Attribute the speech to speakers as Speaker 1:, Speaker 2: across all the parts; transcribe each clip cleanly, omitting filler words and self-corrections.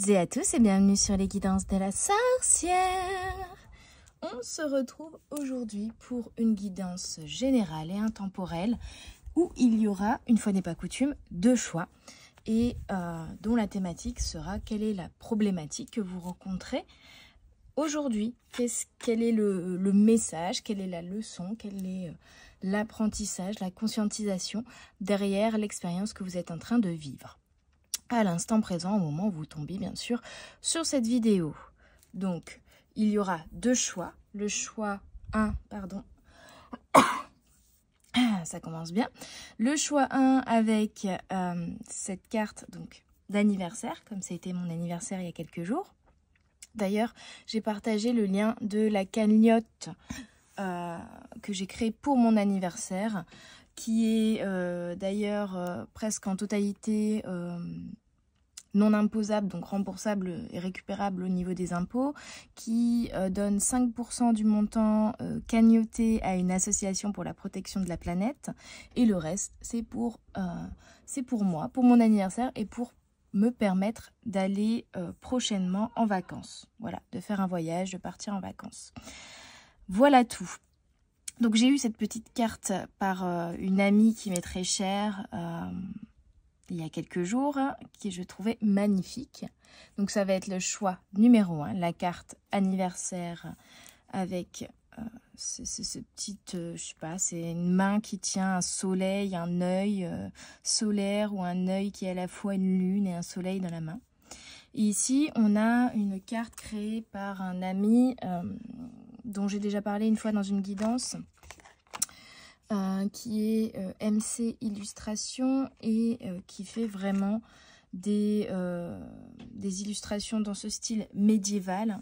Speaker 1: toutes et à tous et bienvenue sur les guidances de la sorcière. On se retrouve aujourd'hui pour une guidance générale et intemporelle où il y aura, une fois n'est pas coutume, 2 choix et dont la thématique sera quelle est la problématique que vous rencontrez aujourd'hui, quel est le message, quelle est la leçon, quel est l'apprentissage, la conscientisation derrière l'expérience que vous êtes en train de vivre à l'instant présent, au moment où vous tombez bien sûr sur cette vidéo. Donc, il y aura 2 choix. Le choix 1, pardon, ça commence bien. Le choix 1 avec cette carte donc d'anniversaire, comme ça a été mon anniversaire il y a quelques jours. D'ailleurs, j'ai partagé le lien de la cagnotte que j'ai créée pour mon anniversaire, qui est d'ailleurs presque en totalité non imposable, donc remboursable et récupérable au niveau des impôts, qui donne 5% du montant cagnoté à une association pour la protection de la planète, et le reste, c'est pour moi, pour mon anniversaire, et pour me permettre d'aller prochainement en vacances. Voilà, de faire un voyage, de partir en vacances. Voilà tout. Donc j'ai eu cette petite carte par une amie qui m'est très chère, il y a quelques jours, que je trouvais magnifique. Donc ça va être le choix numéro 1, la carte anniversaire avec ce petit, je sais pas, c'est une main qui tient un soleil, un œil solaire ou un œil qui est à la fois une lune et un soleil dans la main. Et ici, on a une carte créée par un ami dont j'ai déjà parlé une fois dans une guidance, qui est MC Illustration et qui fait vraiment des illustrations dans ce style médiéval,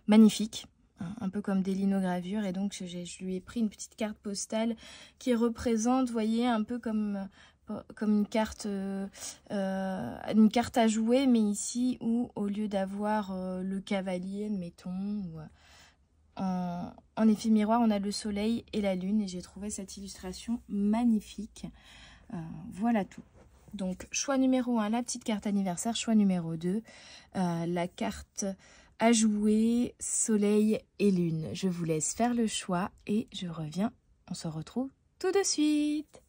Speaker 1: magnifique, un peu comme des linogravures. Et donc je lui ai pris une petite carte postale qui représente, vous voyez, un peu comme une carte à jouer, mais ici où au lieu d'avoir le cavalier, admettons, ou en effet miroir, on a le soleil et la lune, et j'ai trouvé cette illustration magnifique. Voilà tout. Donc choix numéro 1, la petite carte anniversaire. Choix numéro 2, la carte à jouer, soleil et lune. Je vous laisse faire le choix et je reviens. On se retrouve tout de suite.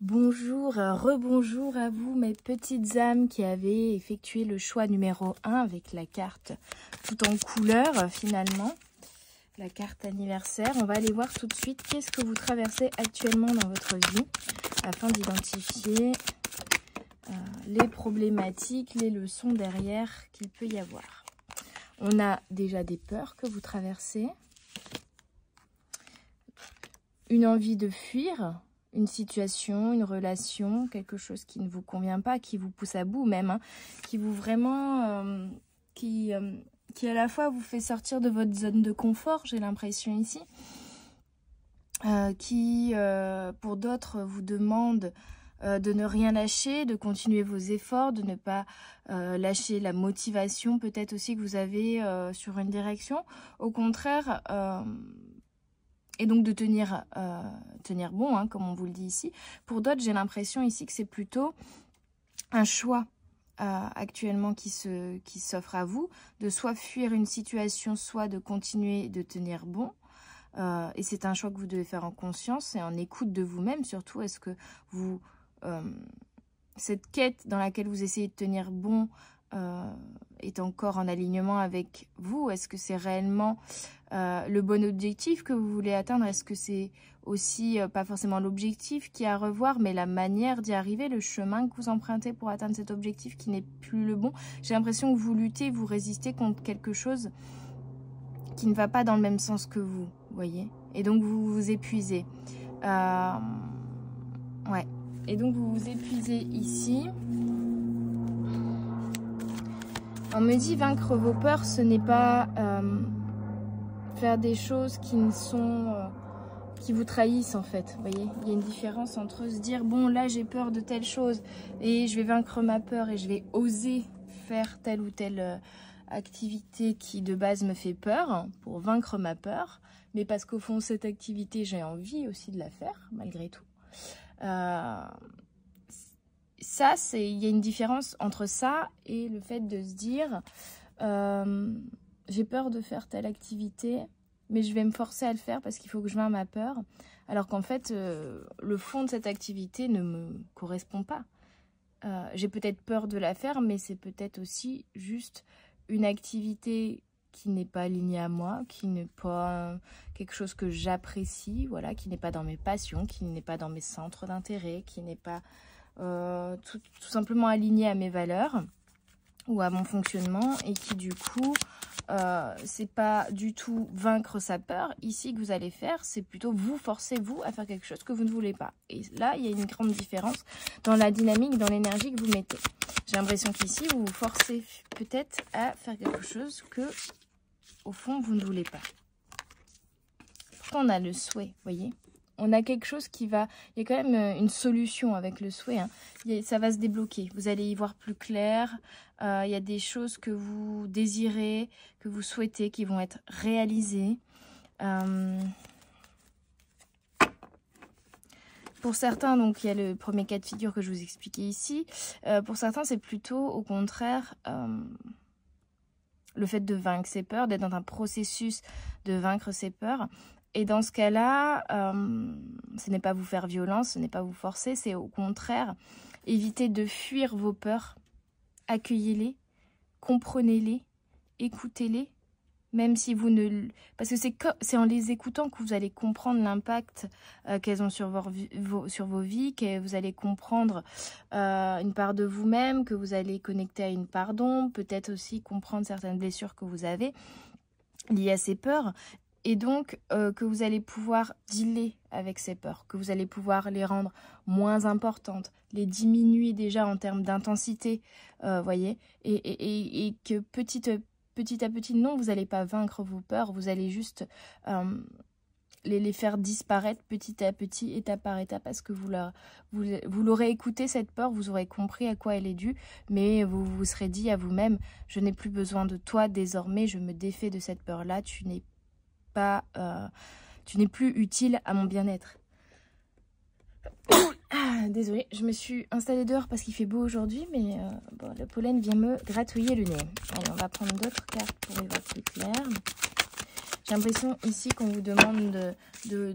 Speaker 1: Bonjour, rebonjour à vous mes petites âmes qui avez effectué le choix numéro 1 avec la carte tout en couleur finalement, la carte anniversaire. On va aller voir tout de suite qu'est-ce que vous traversez actuellement dans votre vie afin d'identifier les problématiques, les leçons derrière qu'il peut y avoir. On a déjà des peurs que vous traversez, une envie de fuir, une situation, une relation, quelque chose qui ne vous convient pas, qui vous pousse à bout même, hein, qui vous vraiment, qui à la fois vous fait sortir de votre zone de confort, j'ai l'impression ici, qui pour d'autres vous demande de ne rien lâcher, de continuer vos efforts, de ne pas lâcher la motivation peut-être aussi que vous avez sur une direction. Au contraire, et donc de tenir bon, hein, comme on vous le dit ici. Pour d'autres, j'ai l'impression ici que c'est plutôt un choix actuellement qui s'offre à vous, de soit fuir une situation, soit de continuer de tenir bon. Et c'est un choix que vous devez faire en conscience et en écoute de vous-même. Surtout, est-ce que vous cette quête dans laquelle vous essayez de tenir bon est encore en alignement avec vous? Est-ce que c'est réellement le bon objectif que vous voulez atteindre? Est-ce que c'est aussi pas forcément l'objectif qui est à revoir, mais la manière d'y arriver, le chemin que vous empruntez pour atteindre cet objectif qui n'est plus le bon? J'ai l'impression que vous luttez, vous résistez contre quelque chose qui ne va pas dans le même sens que vous, voyez? Et donc vous vous épuisez. Ouais. Et donc vous vous épuisez ici. On me dit vaincre vos peurs, ce n'est pas faire des choses qui ne sont qui vous trahissent en fait. Vous voyez, il y a une différence entre se dire bon là j'ai peur de telle chose et je vais vaincre ma peur et je vais oser faire telle ou telle activité qui de base me fait peur pour vaincre ma peur, mais parce qu'au fond cette activité j'ai envie aussi de la faire malgré tout. ça, il y a une différence entre ça et le fait de se dire j'ai peur de faire telle activité, mais je vais me forcer à le faire parce qu'il faut que je vainque ma peur. Alors qu'en fait, le fond de cette activité ne me correspond pas. J'ai peut-être peur de la faire, mais c'est peut-être aussi juste une activité qui n'est pas alignée à moi, qui n'est pas quelque chose que j'apprécie, voilà, qui n'est pas dans mes passions, qui n'est pas dans mes centres d'intérêt, qui n'est pas tout simplement aligné à mes valeurs ou à mon fonctionnement, et qui du coup c'est pas du tout vaincre sa peur ici que vous allez faire, c'est plutôt vous forcer vous à faire quelque chose que vous ne voulez pas. Et là il y a une grande différence dans la dynamique, dans l'énergie que vous mettez. J'ai l'impression qu'ici vous vous forcez peut-être à faire quelque chose que au fond vous ne voulez pas. Pourtant on a le souhait, vous voyez, on a quelque chose qui va... Il y a quand même une solution avec le souhait. Hein. Ça va se débloquer. Vous allez y voir plus clair. Il y a des choses que vous désirez, que vous souhaitez, qui vont être réalisées. Pour certains, donc il y a le premier cas de figure que je vous expliquais ici. Pour certains, c'est plutôt au contraire... le fait de vaincre ses peurs, d'être dans un processus de vaincre ses peurs. Et dans ce cas-là, ce n'est pas vous faire violence, ce n'est pas vous forcer, c'est au contraire éviter de fuir vos peurs. Accueillez-les, comprenez-les, écoutez-les, même si vous ne... Parce que c'est en les écoutant que vous allez comprendre l'impact qu'elles ont sur vos vies, que vous allez comprendre une part de vous-même, que vous allez connecter à une part d'ombre, peut-être aussi comprendre certaines blessures que vous avez liées à ces peurs. Et donc, que vous allez pouvoir dealer avec ces peurs, que vous allez pouvoir les rendre moins importantes, les diminuer déjà en termes d'intensité, voyez, et que petit à petit, non, vous n'allez pas vaincre vos peurs, vous allez juste les faire disparaître petit à petit, étape par étape, parce que vous l'aurez écouté, cette peur, vous aurez compris à quoi elle est due, mais vous vous serez dit à vous-même, je n'ai plus besoin de toi, désormais, je me défais de cette peur-là, tu n'es plus utile à mon bien-être. Désolée, je me suis installée dehors parce qu'il fait beau aujourd'hui, mais bon, le pollen vient me gratouiller le nez. Allez, on va prendre d'autres cartes pour y voir plus clair. J'ai l'impression ici qu'on vous demande de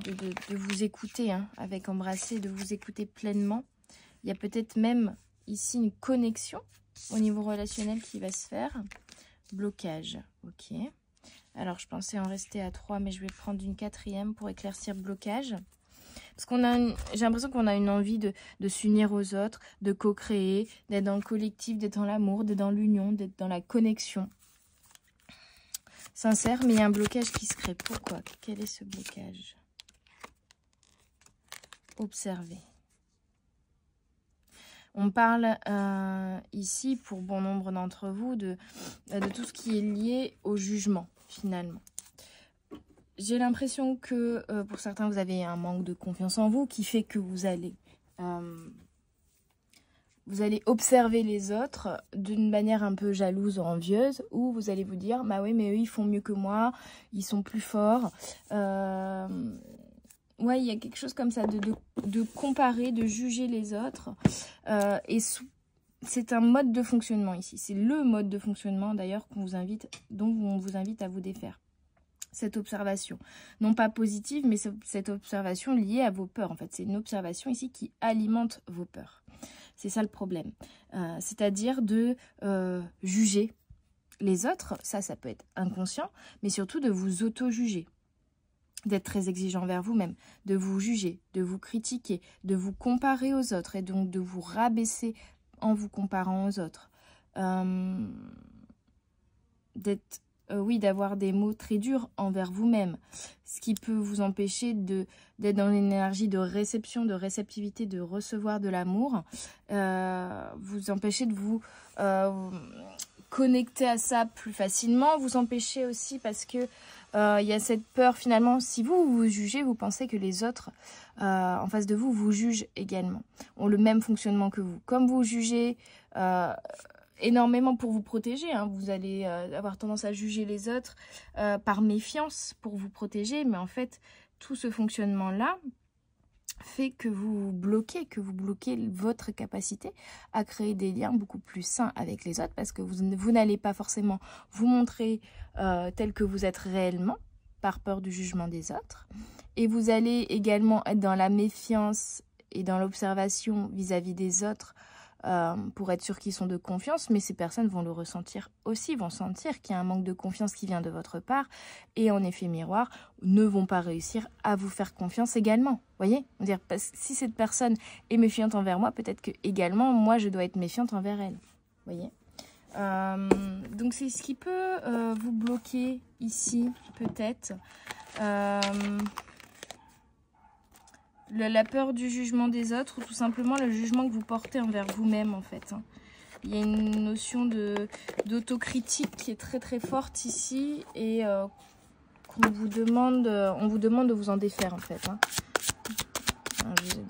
Speaker 1: vous écouter, hein, avec embrasser, de vous écouter pleinement. Il y a peut-être même ici une connexion au niveau relationnel qui va se faire. Blocage, ok. Alors, je pensais en rester à 3, mais je vais prendre une 4e pour éclaircir le blocage. Parce j'ai l'impression qu'on a une envie de s'unir aux autres, de co-créer, d'être dans le collectif, d'être dans l'amour, d'être dans l'union, d'être dans la connexion. Sincère, mais il y a un blocage qui se crée. Pourquoi? Quel est ce blocage? Observez. On parle ici, pour bon nombre d'entre vous, de tout ce qui est lié au jugement, finalement. J'ai l'impression que pour certains, vous avez un manque de confiance en vous qui fait que vous allez observer les autres d'une manière un peu jalouse ou envieuse, ou vous allez vous dire, bah oui, mais eux, ils font mieux que moi, ils sont plus forts. Ouais, il y a quelque chose comme ça, de comparer, de juger les autres. Et c'est un mode de fonctionnement ici. C'est le mode de fonctionnement d'ailleurs dont on vous invite à vous défaire. Cette observation, non pas positive, mais cette observation liée à vos peurs. En fait, c'est une observation ici qui alimente vos peurs. C'est ça le problème. C'est-à-dire de juger les autres. Ça peut être inconscient, mais surtout de vous auto-juger. D'être très exigeant envers vous-même, de vous juger, de vous critiquer, de vous comparer aux autres et donc de vous rabaisser en vous comparant aux autres. D'avoir des mots très durs envers vous-même, ce qui peut vous empêcher d'être dans une énergie de réception, de réceptivité, de recevoir de l'amour, vous empêcher de vous connecter à ça plus facilement, vous empêcher aussi parce que il y a cette peur finalement, si vous vous jugez, vous pensez que les autres en face de vous vous jugent également, ont le même fonctionnement que vous. Comme vous jugez énormément pour vous protéger, hein, vous allez avoir tendance à juger les autres par méfiance pour vous protéger, mais en fait tout ce fonctionnement là fait que vous bloquez votre capacité à créer des liens beaucoup plus sains avec les autres, parce que vous n'allez pas forcément vous montrer tel que vous êtes réellement, par peur du jugement des autres. Et vous allez également être dans la méfiance et dans l'observation vis-à-vis des autres pour être sûr qu'ils sont de confiance, mais ces personnes vont le ressentir aussi, vont sentir qu'il y a un manque de confiance qui vient de votre part, et en effet miroir, ne vont pas réussir à vous faire confiance également. Voyez, si cette personne est méfiante envers moi, peut-être que également moi je dois être méfiante envers elle. Voyez. Donc c'est ce qui peut vous bloquer ici, peut-être. La peur du jugement des autres, ou tout simplement le jugement que vous portez envers vous-même, en fait. Il y a une notion d'autocritique qui est très très forte ici, et on vous demande de vous en défaire, en fait.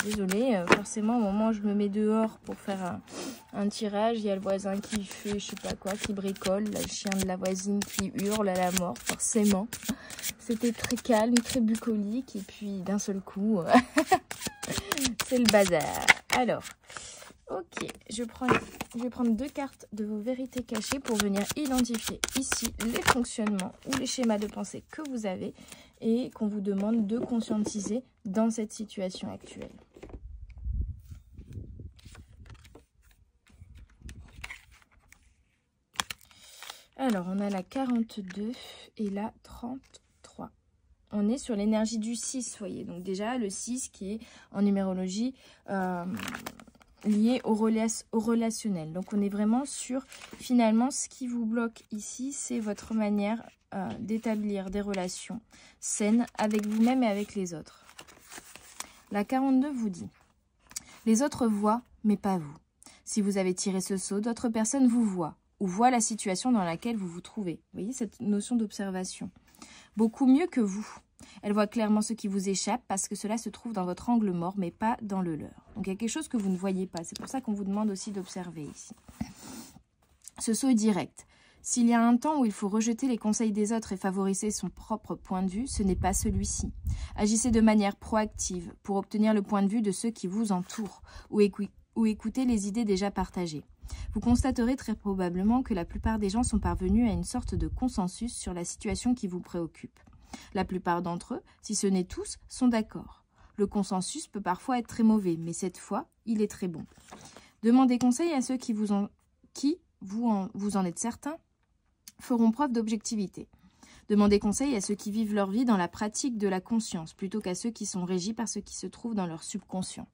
Speaker 1: Désolée, forcément, au moment où je me mets dehors pour faire un tirage, il y a le voisin qui fait, je sais pas quoi, qui bricole, le chien de la voisine qui hurle à la mort, forcément. C'était très calme, très bucolique, et puis d'un seul coup, c'est le bazar. Alors, ok, je vais prendre 2 cartes de vos vérités cachées pour venir identifier ici les fonctionnements ou les schémas de pensée que vous avez et qu'on vous demande de conscientiser dans cette situation actuelle. Alors, on a la 42 et la 33. On est sur l'énergie du 6, voyez. Donc déjà, le 6 qui est en numérologie lié au relationnel. Donc on est vraiment sur, finalement, ce qui vous bloque ici, c'est votre manière d'établir des relations saines avec vous-même et avec les autres. La 42 vous dit: les autres voient, mais pas vous. Si vous avez tiré ce sceau, d'autres personnes vous voient ou voient la situation dans laquelle vous vous trouvez. Vous voyez cette notion d'observation. Beaucoup mieux que vous. Elle voit clairement ce qui vous échappe parce que cela se trouve dans votre angle mort, mais pas dans le leur. Donc il y a quelque chose que vous ne voyez pas. C'est pour ça qu'on vous demande aussi d'observer ici. Ce saut est direct. S'il y a un temps où il faut rejeter les conseils des autres et favoriser son propre point de vue, ce n'est pas celui-ci. Agissez de manière proactive pour obtenir le point de vue de ceux qui vous entourent ou écoutez les idées déjà partagées. Vous constaterez très probablement que la plupart des gens sont parvenus à une sorte de consensus sur la situation qui vous préoccupe. La plupart d'entre eux, si ce n'est tous, sont d'accord. Le consensus peut parfois être très mauvais, mais cette fois, il est très bon. Demandez conseil à ceux qui vous en êtes certains, feront preuve d'objectivité. Demandez conseil à ceux qui vivent leur vie dans la pratique de la conscience, plutôt qu'à ceux qui sont régis par ce qui se trouve dans leur subconscient.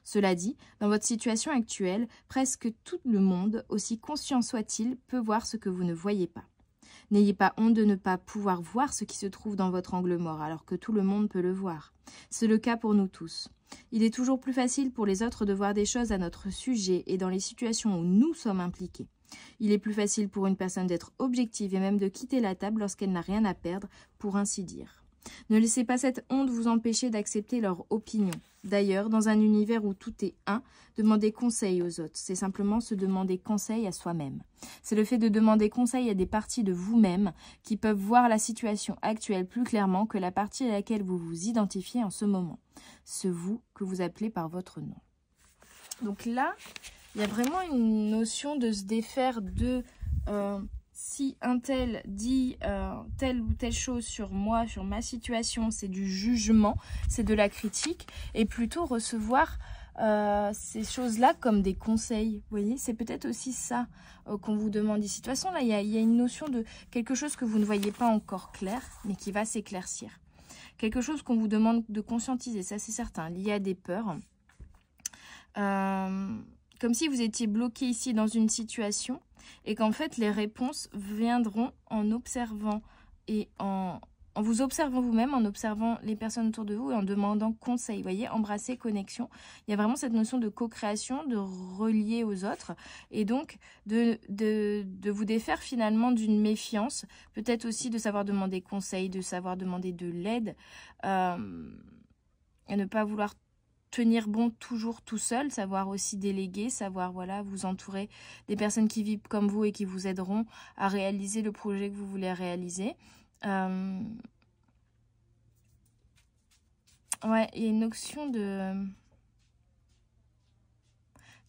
Speaker 1: Cela dit, dans votre situation actuelle, presque tout le monde, aussi conscient soit-il, peut voir ce que vous ne voyez pas. N'ayez pas honte de ne pas pouvoir voir ce qui se trouve dans votre angle mort, alors que tout le monde peut le voir. C'est le cas pour nous tous. Il est toujours plus facile pour les autres de voir des choses à notre sujet et dans les situations où nous sommes impliqués. Il est plus facile pour une personne d'être objective et même de quitter la table lorsqu'elle n'a rien à perdre, pour ainsi dire. Ne laissez pas cette honte vous empêcher d'accepter leur opinion. D'ailleurs, dans un univers où tout est un, demander conseil aux autres, c'est simplement se demander conseil à soi-même. C'est le fait de demander conseil à des parties de vous-même qui peuvent voir la situation actuelle plus clairement que la partie à laquelle vous vous identifiez en ce moment. Ce vous que vous appelez par votre nom. Donc là, il y a vraiment une notion de se défaire de... si un tel dit telle ou telle chose sur moi, sur ma situation, c'est du jugement, c'est de la critique, et plutôt recevoir ces choses-là comme des conseils. Vous voyez, c'est peut-être aussi ça qu'on vous demande ici. De toute façon, là, il y a une notion de quelque chose que vous ne voyez pas encore clair, mais qui va s'éclaircir. Quelque chose qu'on vous demande de conscientiser, ça c'est certain, lié à des peurs. Comme si vous étiez bloqué ici dans une situation et qu'en fait les réponses viendront en observant et en vous observant vous-même, en observant les personnes autour de vous et en demandant conseil. Vous voyez, embrasser, connexion. Il y a vraiment cette notion de co-création, de relier aux autres et donc de vous défaire finalement d'une méfiance, peut-être aussi de savoir demander conseil, de savoir demander de l'aide et ne pas vouloir tenir bon toujours tout seul, savoir aussi déléguer, savoir voilà vous entourer des personnes qui vivent comme vous et qui vous aideront à réaliser le projet que vous voulez réaliser. Ouais, il y a une notion de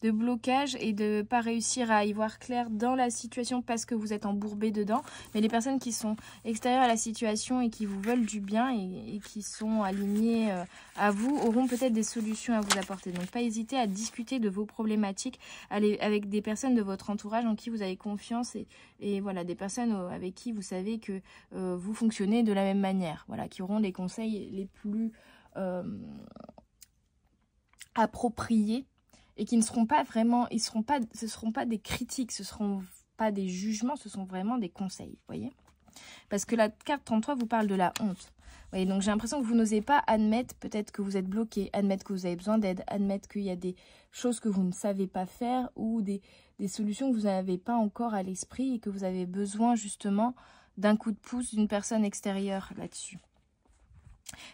Speaker 1: blocage et de pas réussir à y voir clair dans la situation parce que vous êtes embourbé dedans. Mais les personnes qui sont extérieures à la situation et qui vous veulent du bien et qui sont alignées à vous auront peut-être des solutions à vous apporter. Donc pas hésiter à discuter de vos problématiques avec des personnes de votre entourage en qui vous avez confiance et voilà, des personnes avec qui vous savez que vous fonctionnez de la même manière. Voilà, qui auront les conseils les plus appropriés. Et qui ne seront pas vraiment, ce seront pas des critiques, ce seront pas des jugements, ce sont vraiment des conseils, vous voyez. Parce que la carte 33 vous parle de la honte. Vous voyez, donc j'ai l'impression que vous n'osez pas admettre peut-être que vous êtes bloqué, admettre que vous avez besoin d'aide, admettre qu'il y a des choses que vous ne savez pas faire ou des solutions que vous n'avez pas encore à l'esprit et que vous avez besoin justement d'un coup de pouce d'une personne extérieure là-dessus.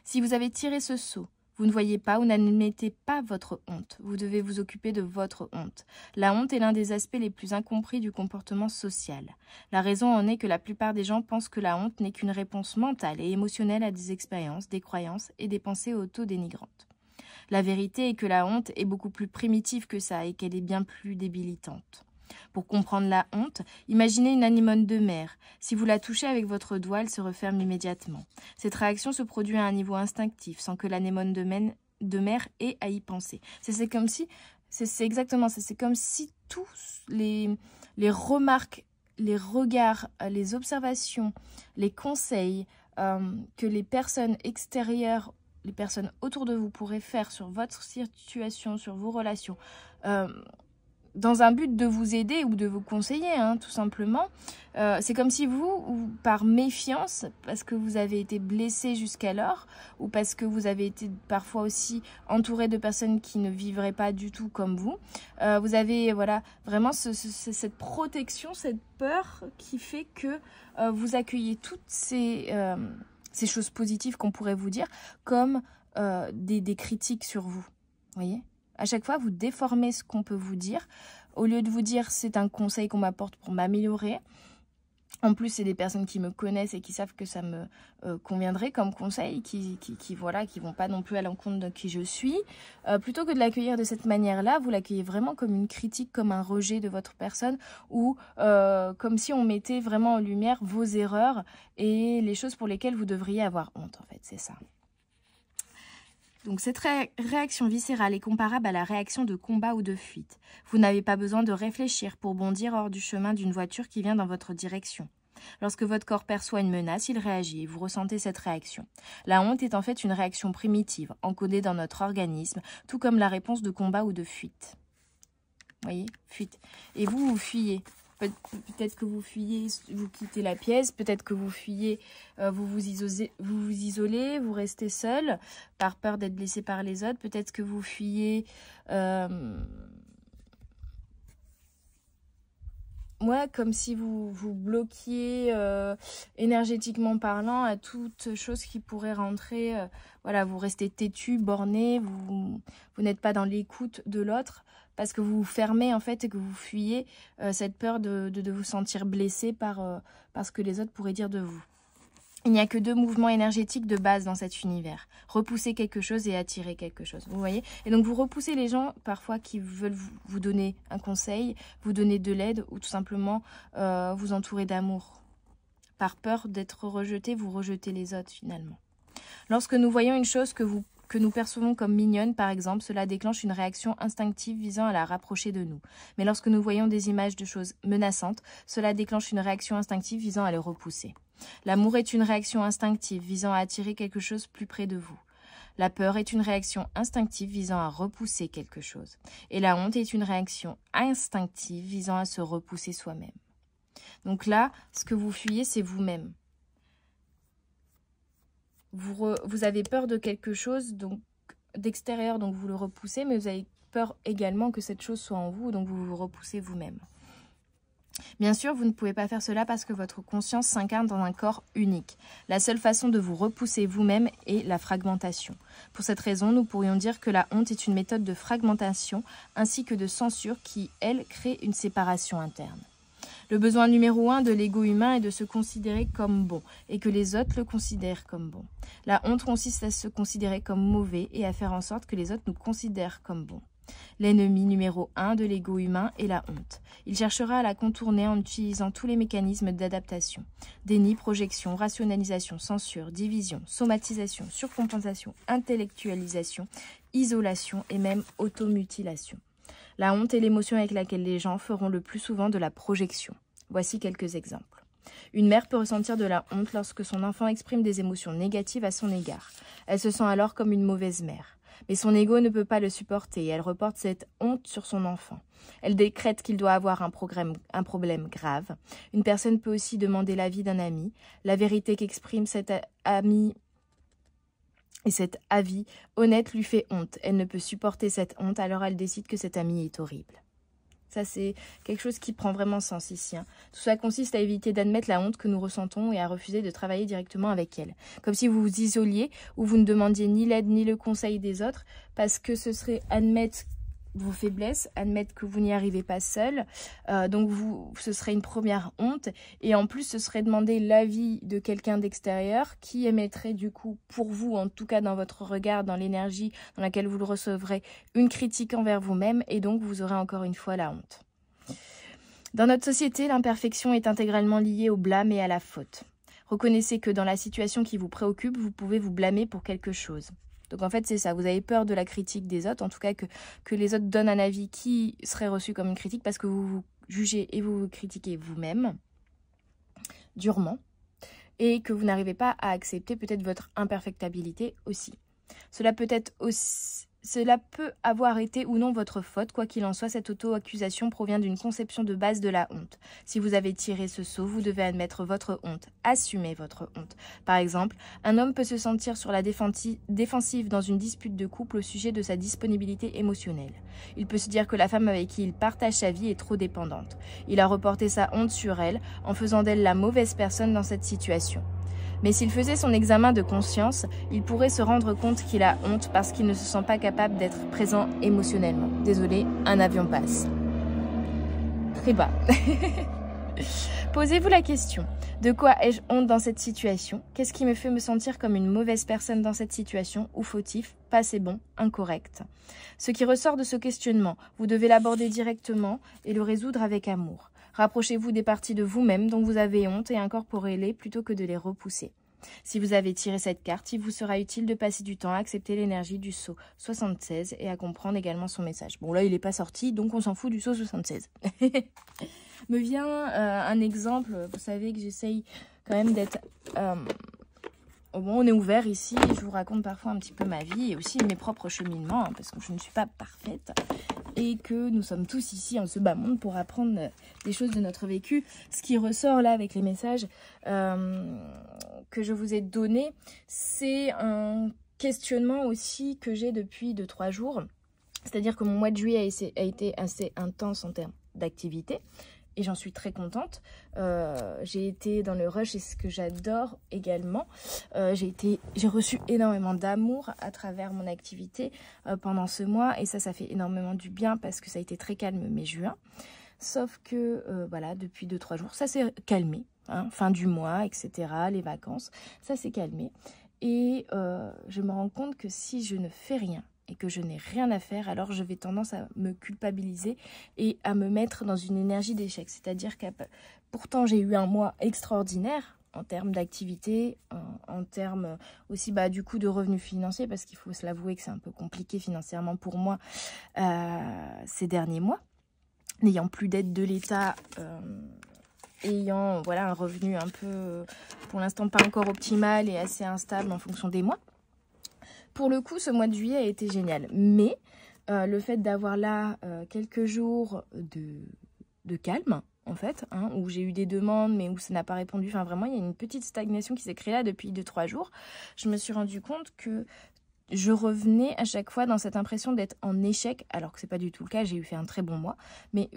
Speaker 1: Si vous avez tiré ce sceau, vous ne voyez pas ou n'admettez pas votre honte. Vous devez vous occuper de votre honte. La honte est l'un des aspects les plus incompris du comportement social. La raison en est que la plupart des gens pensent que la honte n'est qu'une réponse mentale et émotionnelle à des expériences, des croyances et des pensées auto-dénigrantes. La vérité est que la honte est beaucoup plus primitive que ça et qu'elle est bien plus débilitante. Pour comprendre la honte, imaginez une anémone de mer. Si vous la touchez avec votre doigt, elle se referme immédiatement. Cette réaction se produit à un niveau instinctif, sans que l'anémone de mer ait à y penser. C'est comme si, c'est exactement ça, c'est comme si tous les remarques, les regards, les observations, les conseils que les personnes extérieures, les personnes autour de vous pourraient faire sur votre situation, sur vos relations, dans un but de vous aider ou de vous conseiller, hein, tout simplement. C'est comme si vous, ou par méfiance, parce que vous avez été blessé jusqu'alors, ou parce que vous avez été parfois aussi entouré de personnes qui ne vivraient pas du tout comme vous, vous avez voilà, vraiment cette protection, cette peur qui fait que vous accueillez toutes ces choses positives qu'on pourrait vous dire comme des critiques sur vous. Vous voyez ? À chaque fois, vous déformez ce qu'on peut vous dire. Au lieu de vous dire c'est un conseil qu'on m'apporte pour m'améliorer. En plus, c'est des personnes qui me connaissent et qui savent que ça me conviendrait comme conseil, qui vont pas non plus à l'encontre de qui je suis. Plutôt que de l'accueillir de cette manière-là, vous l'accueillez vraiment comme une critique, comme un rejet de votre personne ou comme si on mettait vraiment en lumière vos erreurs et les choses pour lesquelles vous devriez avoir honte, en fait, c'est ça. Donc cette réaction viscérale est comparable à la réaction de combat ou de fuite. Vous n'avez pas besoin de réfléchir pour bondir hors du chemin d'une voiture qui vient dans votre direction. Lorsque votre corps perçoit une menace, il réagit et vous ressentez cette réaction. La honte est en fait une réaction primitive, encodée dans notre organisme, tout comme la réponse de combat ou de fuite. Vous voyez, fuite. Et vous fuyez. Peut-être que vous fuyez, vous quittez la pièce, peut-être que vous fuyez, vous vous isolez, vous restez seul par peur d'être blessé par les autres, peut-être que vous fuyez comme si vous bloquiez énergétiquement parlant à toute chose qui pourrait rentrer, vous restez têtu, borné, vous n'êtes pas dans l'écoute de l'autre, parce que vous vous fermez en fait et que vous fuyez cette peur de vous sentir blessé par ce que les autres pourraient dire de vous. Il n'y a que 2 mouvements énergétiques de base dans cet univers. Repousser quelque chose et attirer quelque chose. Vous voyez ? Et donc vous repoussez les gens parfois qui veulent vous donner un conseil, vous donner de l'aide ou tout simplement vous entourer d'amour. Par peur d'être rejeté, vous rejetez les autres finalement. Lorsque nous voyons une chose que nous percevons comme mignonne, par exemple, cela déclenche une réaction instinctive visant à la rapprocher de nous. Mais lorsque nous voyons des images de choses menaçantes, cela déclenche une réaction instinctive visant à les repousser. L'amour est une réaction instinctive visant à attirer quelque chose plus près de vous. La peur est une réaction instinctive visant à repousser quelque chose. Et la honte est une réaction instinctive visant à se repousser soi-même. Donc là, ce que vous fuyez, c'est vous-même. Vous avez peur de quelque chose d'extérieur, donc vous le repoussez, mais vous avez peur également que cette chose soit en vous, donc vous vous repoussez vous-même. Bien sûr, vous ne pouvez pas faire cela parce que votre conscience s'incarne dans un corps unique. La seule façon de vous repousser vous-même est la fragmentation. Pour cette raison, nous pourrions dire que la honte est une méthode de fragmentation ainsi que de censure qui, elle, crée une séparation interne. Le besoin numéro 1 de l'ego humain est de se considérer comme bon et que les autres le considèrent comme bon. La honte consiste à se considérer comme mauvais et à faire en sorte que les autres nous considèrent comme bons. L'ennemi numéro 1 de l'ego humain est la honte. Il cherchera à la contourner en utilisant tous les mécanismes d'adaptation. Déni, projection, rationalisation, censure, division, somatisation, surcompensation, intellectualisation, isolation et même automutilation. La honte est l'émotion avec laquelle les gens feront le plus souvent de la projection. Voici quelques exemples. Une mère peut ressentir de la honte lorsque son enfant exprime des émotions négatives à son égard. Elle se sent alors comme une mauvaise mère. Mais son ego ne peut pas le supporter et elle reporte cette honte sur son enfant. Elle décrète qu'il doit avoir un problème grave. Une personne peut aussi demander l'avis d'un ami. La vérité qu'exprime cet ami et cet avis honnête lui fait honte. Elle ne peut supporter cette honte, alors elle décide que cet ami est horrible. Ça, c'est quelque chose qui prend vraiment sens ici. Tout ça consiste à éviter d'admettre la honte que nous ressentons et à refuser de travailler directement avec elle. Comme si vous vous isoliez ou vous ne demandiez ni l'aide ni le conseil des autres, parce que ce serait admettre vos faiblesses, admettre que vous n'y arrivez pas seul. Donc, ce serait une première honte. Et en plus, ce serait demander l'avis de quelqu'un d'extérieur qui émettrait du coup, pour vous, en tout cas dans votre regard, dans l'énergie dans laquelle vous le recevrez, une critique envers vous-même. Et donc, vous aurez encore une fois la honte. Dans notre société, l'imperfection est intégralement liée au blâme et à la faute. Reconnaissez que dans la situation qui vous préoccupe, vous pouvez vous blâmer pour quelque chose. Donc en fait, c'est ça, vous avez peur de la critique des autres, en tout cas que les autres donnent un avis qui serait reçu comme une critique parce que vous vous jugez et vous vous critiquez vous-même, durement, et que vous n'arrivez pas à accepter peut-être votre imperfectibilité aussi. Cela peut avoir été ou non votre faute, quoi qu'il en soit, cette auto-accusation provient d'une conception de base de la honte. Si vous avez tiré ce sceau, vous devez admettre votre honte, assumer votre honte. Par exemple, un homme peut se sentir sur la défensive dans une dispute de couple au sujet de sa disponibilité émotionnelle. Il peut se dire que la femme avec qui il partage sa vie est trop dépendante. Il a reporté sa honte sur elle en faisant d'elle la mauvaise personne dans cette situation. Mais s'il faisait son examen de conscience, il pourrait se rendre compte qu'il a honte parce qu'il ne se sent pas capable d'être présent émotionnellement. Désolé, un avion passe. Très bas. Posez-vous la question, de quoi ai-je honte dans cette situation? Qu'est-ce qui me fait me sentir comme une mauvaise personne dans cette situation? Ou fautif, pas assez bon, incorrect? Ce qui ressort de ce questionnement, vous devez l'aborder directement et le résoudre avec amour. Rapprochez-vous des parties de vous-même dont vous avez honte et incorporez-les plutôt que de les repousser. Si vous avez tiré cette carte, il vous sera utile de passer du temps à accepter l'énergie du sceau 76 et à comprendre également son message. Bon là, il n'est pas sorti, donc on s'en fout du sceau 76. Me vient un exemple, vous savez que j'essaye quand même d'être... Bon, on est ouvert ici, je vous raconte parfois un petit peu ma vie et aussi mes propres cheminements, parce que je ne suis pas parfaite et que nous sommes tous ici en ce bas monde pour apprendre des choses de notre vécu. Ce qui ressort là avec les messages que je vous ai donnés, c'est un questionnement aussi que j'ai depuis 2-3 jours. C'est-à-dire que mon mois de juillet a été assez intense en termes d'activité. Et j'en suis très contente. J'ai été dans le rush et ce que j'adore également. J'ai reçu énormément d'amour à travers mon activité pendant ce mois. Et ça fait énormément du bien parce que ça a été très calme mai-juin. Sauf que, voilà, depuis 2-3 jours, ça s'est calmé. Hein, fin du mois, etc., les vacances, ça s'est calmé. Et je me rends compte que si je ne fais rien, et que je n'ai rien à faire, alors je vais tendance à me culpabiliser et à me mettre dans une énergie d'échec. C'est-à-dire que pourtant j'ai eu un mois extraordinaire en termes d'activité, en termes aussi du coup de revenus financiers, parce qu'il faut se l'avouer que c'est un peu compliqué financièrement pour moi ces derniers mois, n'ayant plus d'aide de l'État, ayant voilà, un revenu un peu, pour l'instant pas encore optimal et assez instable en fonction des mois. Pour le coup, ce mois de juillet a été génial. Mais le fait d'avoir là quelques jours de calme, en fait, hein, où j'ai eu des demandes, mais où ça n'a pas répondu. Enfin, vraiment, il y a une petite stagnation qui s'est créée là depuis 2-3 jours. Je me suis rendu compte que je revenais à chaque fois dans cette impression d'être en échec, alors que c'est pas du tout le cas. J'ai eu fait un très bon mois. Mais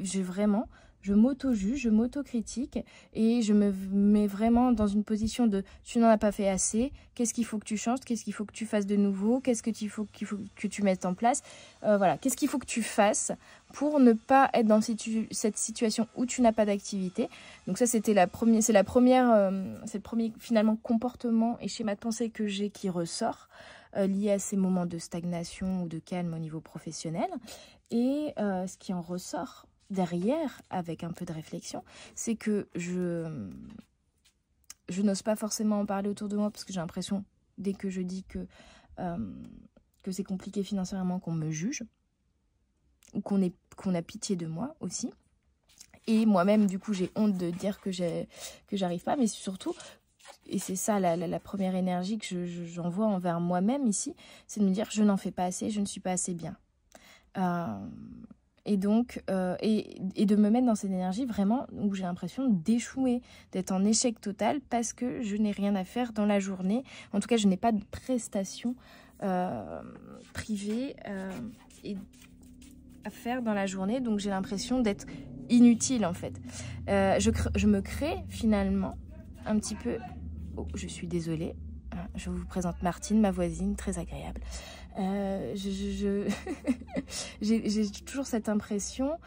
Speaker 1: m'auto-juge, je m'auto-critique et je me mets vraiment dans une position de tu n'en as pas fait assez, qu'est-ce qu'il faut que tu changes, qu'est-ce qu'il faut que tu fasses de nouveau, qu'est-ce qu'il faut que tu mettes en place, voilà, qu'est-ce qu'il faut que tu fasses pour ne pas être dans cette situation où tu n'as pas d'activité. Donc ça, c'est le premier finalement comportement et schéma de pensée que j'ai qui ressort lié à ces moments de stagnation ou de calme au niveau professionnel. Et ce qui en ressort derrière, avec un peu de réflexion, c'est que je n'ose pas forcément en parler autour de moi parce que j'ai l'impression, dès que je dis que c'est compliqué financièrement, qu'on me juge ou qu'on a pitié de moi aussi. Et moi-même, du coup, j'ai honte de dire que j'arrive pas, mais surtout, et c'est ça la première énergie que j'envoie envers moi-même ici, c'est de me dire je n'en fais pas assez, je ne suis pas assez bien. Et donc, et de me mettre dans cette énergie vraiment où j'ai l'impression d'échouer, d'être en échec total parce que je n'ai rien à faire dans la journée. En tout cas, je n'ai pas de prestations privées à faire dans la journée. Donc, j'ai l'impression d'être inutile en fait. Je me crée finalement un petit peu... Oh, je suis désolée. Je vous présente Martine, ma voisine, très agréable. J'ai toujours cette impression,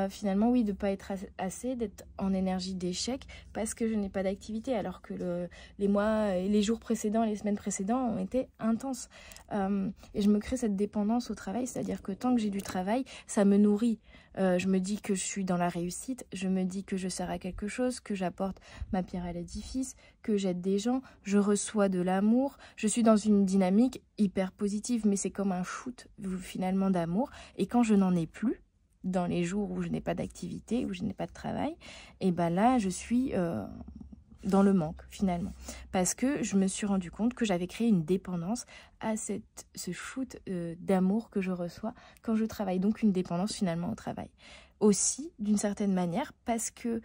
Speaker 1: finalement, oui, de ne pas être assez, d'être en énergie d'échec parce que je n'ai pas d'activité, alors que les mois, les jours précédents, les semaines précédentes ont été intenses. Et je me crée cette dépendance au travail, c'est-à-dire que tant que j'ai du travail, ça me nourrit. Je me dis que je suis dans la réussite, je me dis que je sers à quelque chose, que j'apporte ma pierre à l'édifice, que j'aide des gens, je reçois de l'amour, je suis dans une dynamique hyper positive, mais c'est comme un shoot finalement d'amour. Et quand je n'en ai plus, dans les jours où je n'ai pas d'activité, où je n'ai pas de travail, et ben là je suis dans le manque finalement, parce que je me suis rendu compte que j'avais créé une dépendance à ce shoot d'amour que je reçois quand je travaille, donc une dépendance finalement au travail. Aussi, d'une certaine manière, parce que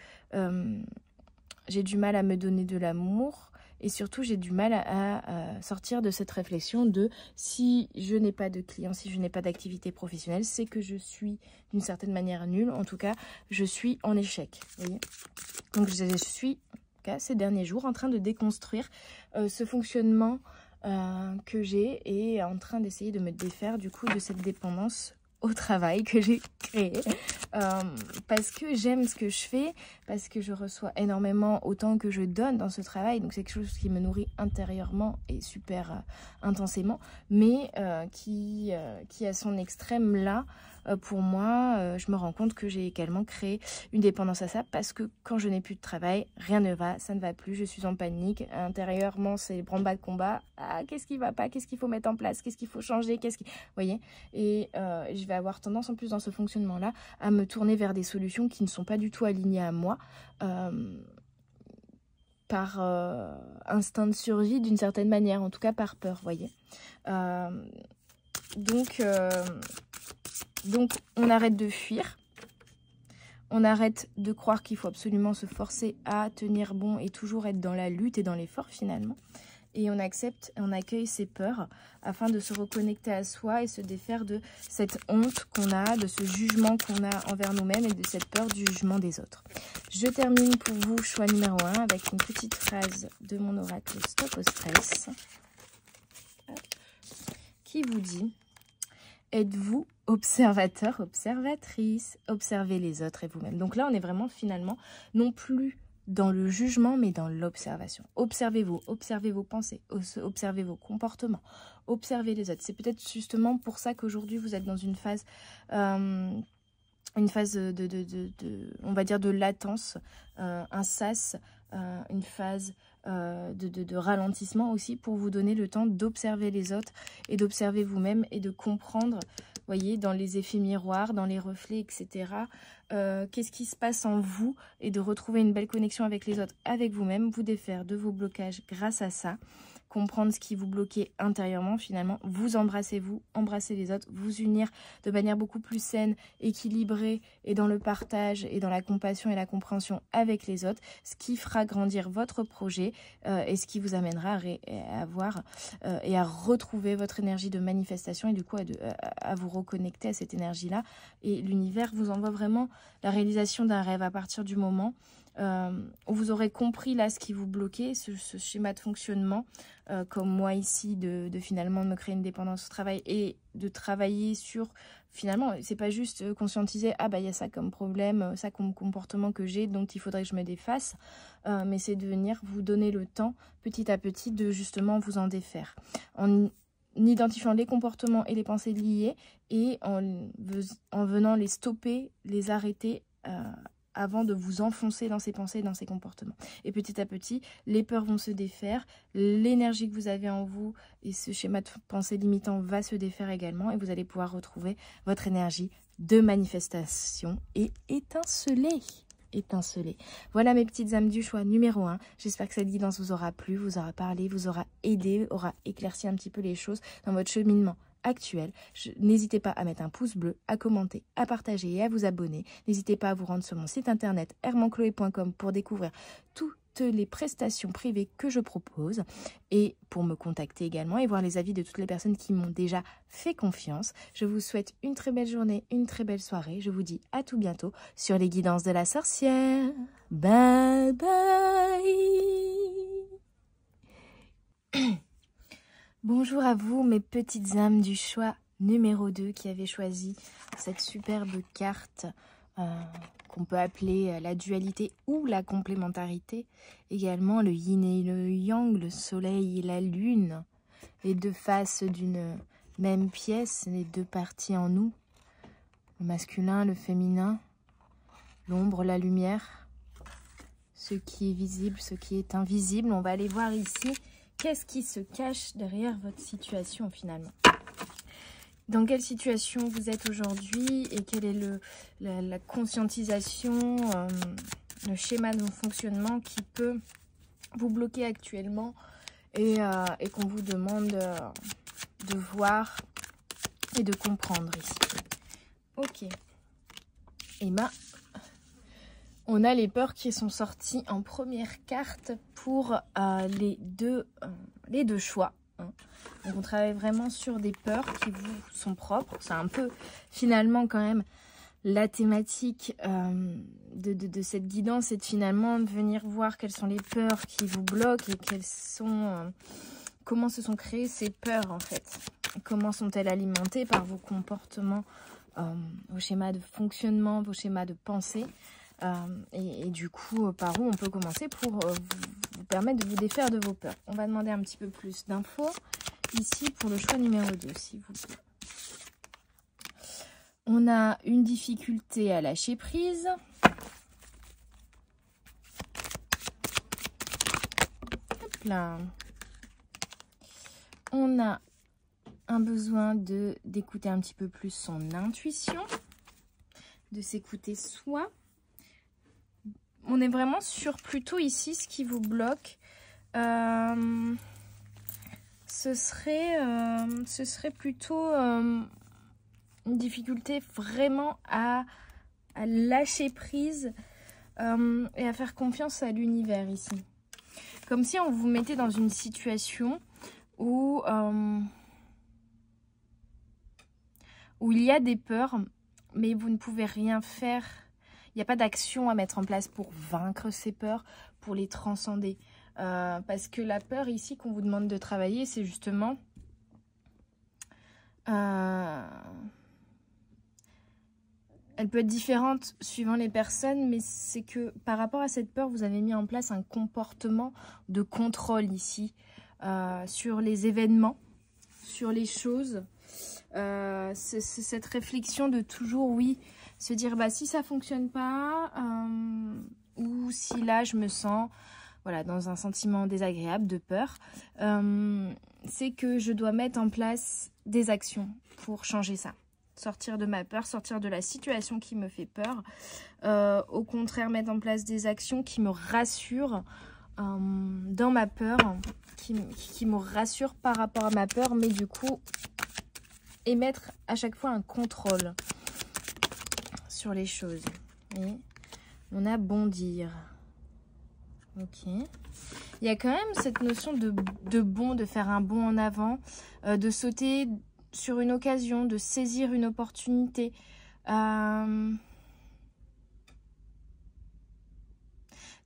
Speaker 1: j'ai du mal à me donner de l'amour, et surtout j'ai du mal à sortir de cette réflexion de si je n'ai pas de clients, si je n'ai pas d'activité professionnelle, c'est que je suis d'une certaine manière nulle, en tout cas je suis en échec. Vous voyez, donc je suis ces derniers jours en train de déconstruire ce fonctionnement que j'ai et en train d'essayer de me défaire du coup de cette dépendance au travail que j'ai créé parce que j'aime ce que je fais, parce que je reçois énormément autant que je donne dans ce travail, donc c'est quelque chose qui me nourrit intérieurement et super intensément, mais qui a son extrême là. Pour moi, je me rends compte que j'ai également créé une dépendance à ça parce que quand je n'ai plus de travail, rien ne va, ça ne va plus, je suis en panique. Intérieurement, c'est branle-bas de combat. Ah, qu'est-ce qui va pas? Qu'est-ce qu'il faut mettre en place? Qu'est-ce qu'il faut changer? Vous voyez? Et je vais avoir tendance en plus dans ce fonctionnement-là à me tourner vers des solutions qui ne sont pas du tout alignées à moi. Par instinct de survie d'une certaine manière, en tout cas par peur, vous voyez. Donc, on arrête de fuir, on arrête de croire qu'il faut absolument se forcer à tenir bon et toujours être dans la lutte et dans l'effort finalement. Et on accepte, on accueille ses peurs afin de se reconnecter à soi et se défaire de cette honte qu'on a, de ce jugement qu'on a envers nous-mêmes et de cette peur du jugement des autres. Je termine pour vous, choix numéro 1, avec une petite phrase de mon oracle Stop au stress qui vous dit: êtes-vous observateur, observatrice, observez les autres et vous-même. Donc là, on est vraiment finalement non plus dans le jugement, mais dans l'observation. Observez-vous, observez vos pensées, observez vos comportements, observez les autres. C'est peut-être justement pour ça qu'aujourd'hui, vous êtes dans une phase on va dire, de latence, un sas, une phase de ralentissement aussi, pour vous donner le temps d'observer les autres et d'observer vous-même et de comprendre, voyez, dans les effets miroirs, dans les reflets, etc. Qu'est-ce qui se passe en vous et de retrouver une belle connexion avec les autres, avec vous-même, vous défaire de vos blocages grâce à ça. comprendre ce qui vous bloquait intérieurement finalement, vous embrassez les autres, vous unir de manière beaucoup plus saine, équilibrée et dans le partage et dans la compassion et la compréhension avec les autres, ce qui fera grandir votre projet et ce qui vous amènera à avoir et à retrouver votre énergie de manifestation et du coup à vous reconnecter à cette énergie-là. Et l'univers vous envoie vraiment la réalisation d'un rêve à partir du moment où vous aurez compris là ce qui vous bloquait, ce schéma de fonctionnement, comme moi ici, de finalement me créer une dépendance au travail et de travailler sur, finalement, c'est pas juste conscientiser, ah bah il y a ça comme problème, ça comme comportement que j'ai, dont il faudrait que je me défasse, mais c'est de venir vous donner le temps, petit à petit, de justement vous en défaire. En identifiant les comportements et les pensées liées et en venant les stopper, les arrêter, avant de vous enfoncer dans ces pensées et dans ces comportements. Et petit à petit, les peurs vont se défaire, l'énergie que vous avez en vous et ce schéma de pensée limitant va se défaire également et vous allez pouvoir retrouver votre énergie de manifestation et étinceler. Voilà mes petites âmes du choix numéro 1. J'espère que cette guidance vous aura plu, vous aura parlé, vous aura aidé, aura éclairci un petit peu les choses dans votre cheminement actuel. N'hésitez pas à mettre un pouce bleu, à commenter, à partager et à vous abonner. N'hésitez pas à vous rendre sur mon site internet hermancloé.com pour découvrir toutes les prestations privées que je propose et pour me contacter également et voir les avis de toutes les personnes qui m'ont déjà fait confiance. Je vous souhaite une très belle journée, une très belle soirée. Je vous dis à tout bientôt sur les guidances de la sorcière. Bye bye. Bonjour à vous mes petites âmes du choix numéro 2 qui avez choisi cette superbe carte qu'on peut appeler la dualité ou la complémentarité. Également le yin et le yang, le soleil et la lune, les deux faces d'une même pièce, les deux parties en nous, le masculin, le féminin, l'ombre, la lumière, ce qui est visible, ce qui est invisible. On va aller voir ici qu'est-ce qui se cache derrière votre situation finalement. Dans quelle situation vous êtes aujourd'hui et quelle est la conscientisation, le schéma de fonctionnement qui peut vous bloquer actuellement et qu'on vous demande de voir et de comprendre ici. Ok. Et ben, on a les peurs qui sont sorties en première carte pour les deux choix. Donc on travaille vraiment sur des peurs qui vous sont propres. C'est un peu finalement quand même la thématique de cette guidance, c'est de finalement venir voir quelles sont les peurs qui vous bloquent et quelles sont, comment se sont créées ces peurs en fait. Comment sont-elles alimentées par vos comportements, vos schémas de fonctionnement, vos schémas de pensée. Et du coup, par où on peut commencer pour vous permettre de vous défaire de vos peurs. On va demander un petit peu plus d'infos ici pour le choix numéro 2, s'il vous plaît. On a une difficulté à lâcher prise. Hop là. On a un besoin d'écouter un petit peu plus son intuition, de s'écouter soi. On est vraiment sur plutôt ici ce qui vous bloque. Ce serait plutôt une difficulté vraiment à lâcher prise et à faire confiance à l'univers ici. Comme si on vous mettait dans une situation où il y a des peurs, mais vous ne pouvez rien faire. Il n'y a pas d'action à mettre en place pour vaincre ces peurs, pour les transcender. Parce que la peur ici qu'on vous demande de travailler, c'est justement... elle peut être différente suivant les personnes, mais c'est que par rapport à cette peur, vous avez mis en place un comportement de contrôle ici sur les événements, sur les choses. C'est cette réflexion de toujours, oui, se dire bah si ça fonctionne pas ou si là je me sens voilà dans un sentiment désagréable de peur, c'est que je dois mettre en place des actions pour changer ça, sortir de ma peur, sortir de la situation qui me fait peur, au contraire mettre en place des actions qui me rassurent dans ma peur, qui me rassure par rapport à ma peur, mais du coup, émettre à chaque fois un contrôle sur les choses. Et on a bondir. Ok. Il y a quand même cette notion de bond, de faire un bond en avant, de sauter sur une occasion, de saisir une opportunité.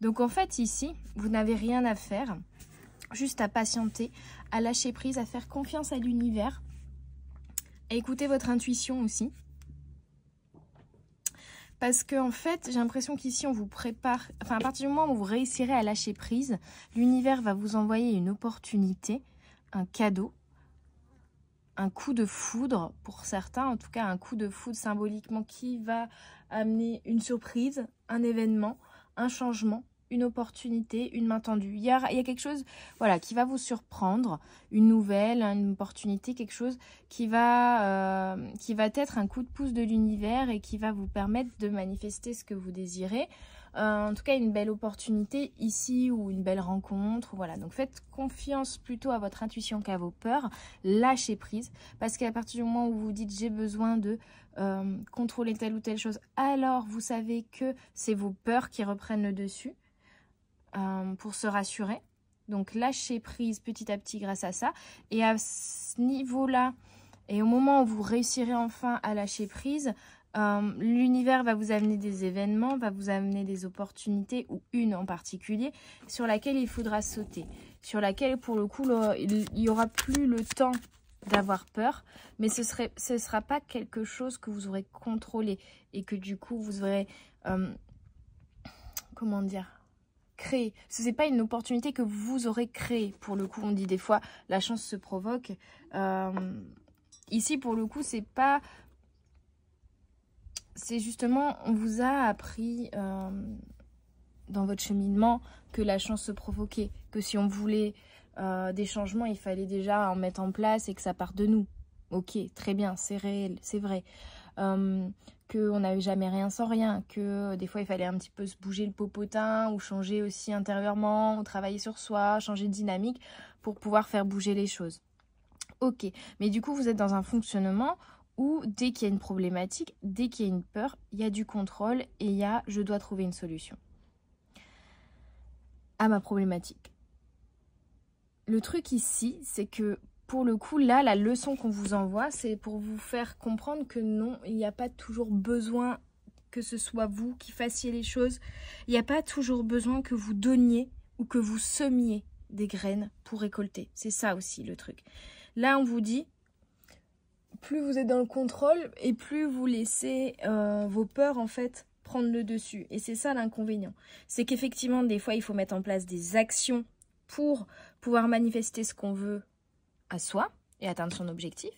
Speaker 1: Donc en fait ici, vous n'avez rien à faire, juste à patienter, à lâcher prise, à faire confiance à l'univers, à écouter votre intuition aussi. Parce que en fait, j'ai l'impression qu'ici on vous prépare, enfin à partir du moment où vous réussirez à lâcher prise, l'univers va vous envoyer une opportunité, un cadeau, un coup de foudre pour certains, en tout cas un coup de foudre symboliquement qui va amener une surprise, un événement, un changement, une opportunité, une main tendue. Il y a quelque chose, voilà, qui va vous surprendre, une nouvelle, une opportunité, quelque chose qui va être un coup de pouce de l'univers et qui va vous permettre de manifester ce que vous désirez. En tout cas, une belle opportunité ici ou une belle rencontre. Voilà, donc faites confiance plutôt à votre intuition qu'à vos peurs. Lâchez prise parce qu'à partir du moment où vous dites j'ai besoin de contrôler telle ou telle chose, alors vous savez que c'est vos peurs qui reprennent le dessus. Pour se rassurer. Donc lâchez prise petit à petit grâce à ça. Et à ce niveau-là, et au moment où vous réussirez enfin à lâcher prise, l'univers va vous amener des événements, va vous amener des opportunités, ou une en particulier, sur laquelle il faudra sauter. Sur laquelle, pour le coup, il n'y aura plus le temps d'avoir peur, mais ce sera pas quelque chose que vous aurez contrôlé et que du coup, vous aurez... comment dire ? Créer. Ce n'est pas une opportunité que vous aurez créée. Pour le coup, on dit des fois, la chance se provoque. Ici, pour le coup, c'est pas... C'est justement, on vous a appris dans votre cheminement que la chance se provoquait. Que si on voulait des changements, il fallait déjà en mettre en place et que ça parte de nous. Ok, très bien, c'est réel, c'est vrai. Qu'on n'avait jamais rien sans rien, que des fois il fallait un petit peu se bouger le popotin ou changer aussi intérieurement, ou travailler sur soi, changer de dynamique pour pouvoir faire bouger les choses. Ok, mais du coup vous êtes dans un fonctionnement où dès qu'il y a une problématique, dès qu'il y a une peur, il y a du contrôle et il y a je dois trouver une solution à ma problématique. Le truc ici, c'est que pour le coup, là, la leçon qu'on vous envoie, c'est pour vous faire comprendre que non, il n'y a pas toujours besoin que ce soit vous qui fassiez les choses. Il n'y a pas toujours besoin que vous donniez ou que vous semiez des graines pour récolter. C'est ça aussi le truc. Là, on vous dit, plus vous êtes dans le contrôle et plus vous laissez vos peurs, en fait, prendre le dessus. Et c'est ça l'inconvénient. C'est qu'effectivement, des fois, il faut mettre en place des actions pour pouvoir manifester ce qu'on veut à soi et atteindre son objectif.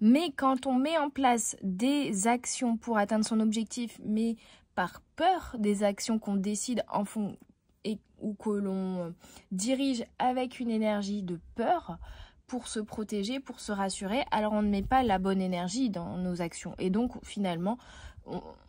Speaker 1: Mais quand on met en place des actions pour atteindre son objectif, mais par peur des actions qu'on décide en fond ou que l'on dirige avec une énergie de peur pour se protéger, pour se rassurer, alors on ne met pas la bonne énergie dans nos actions. Et donc finalement,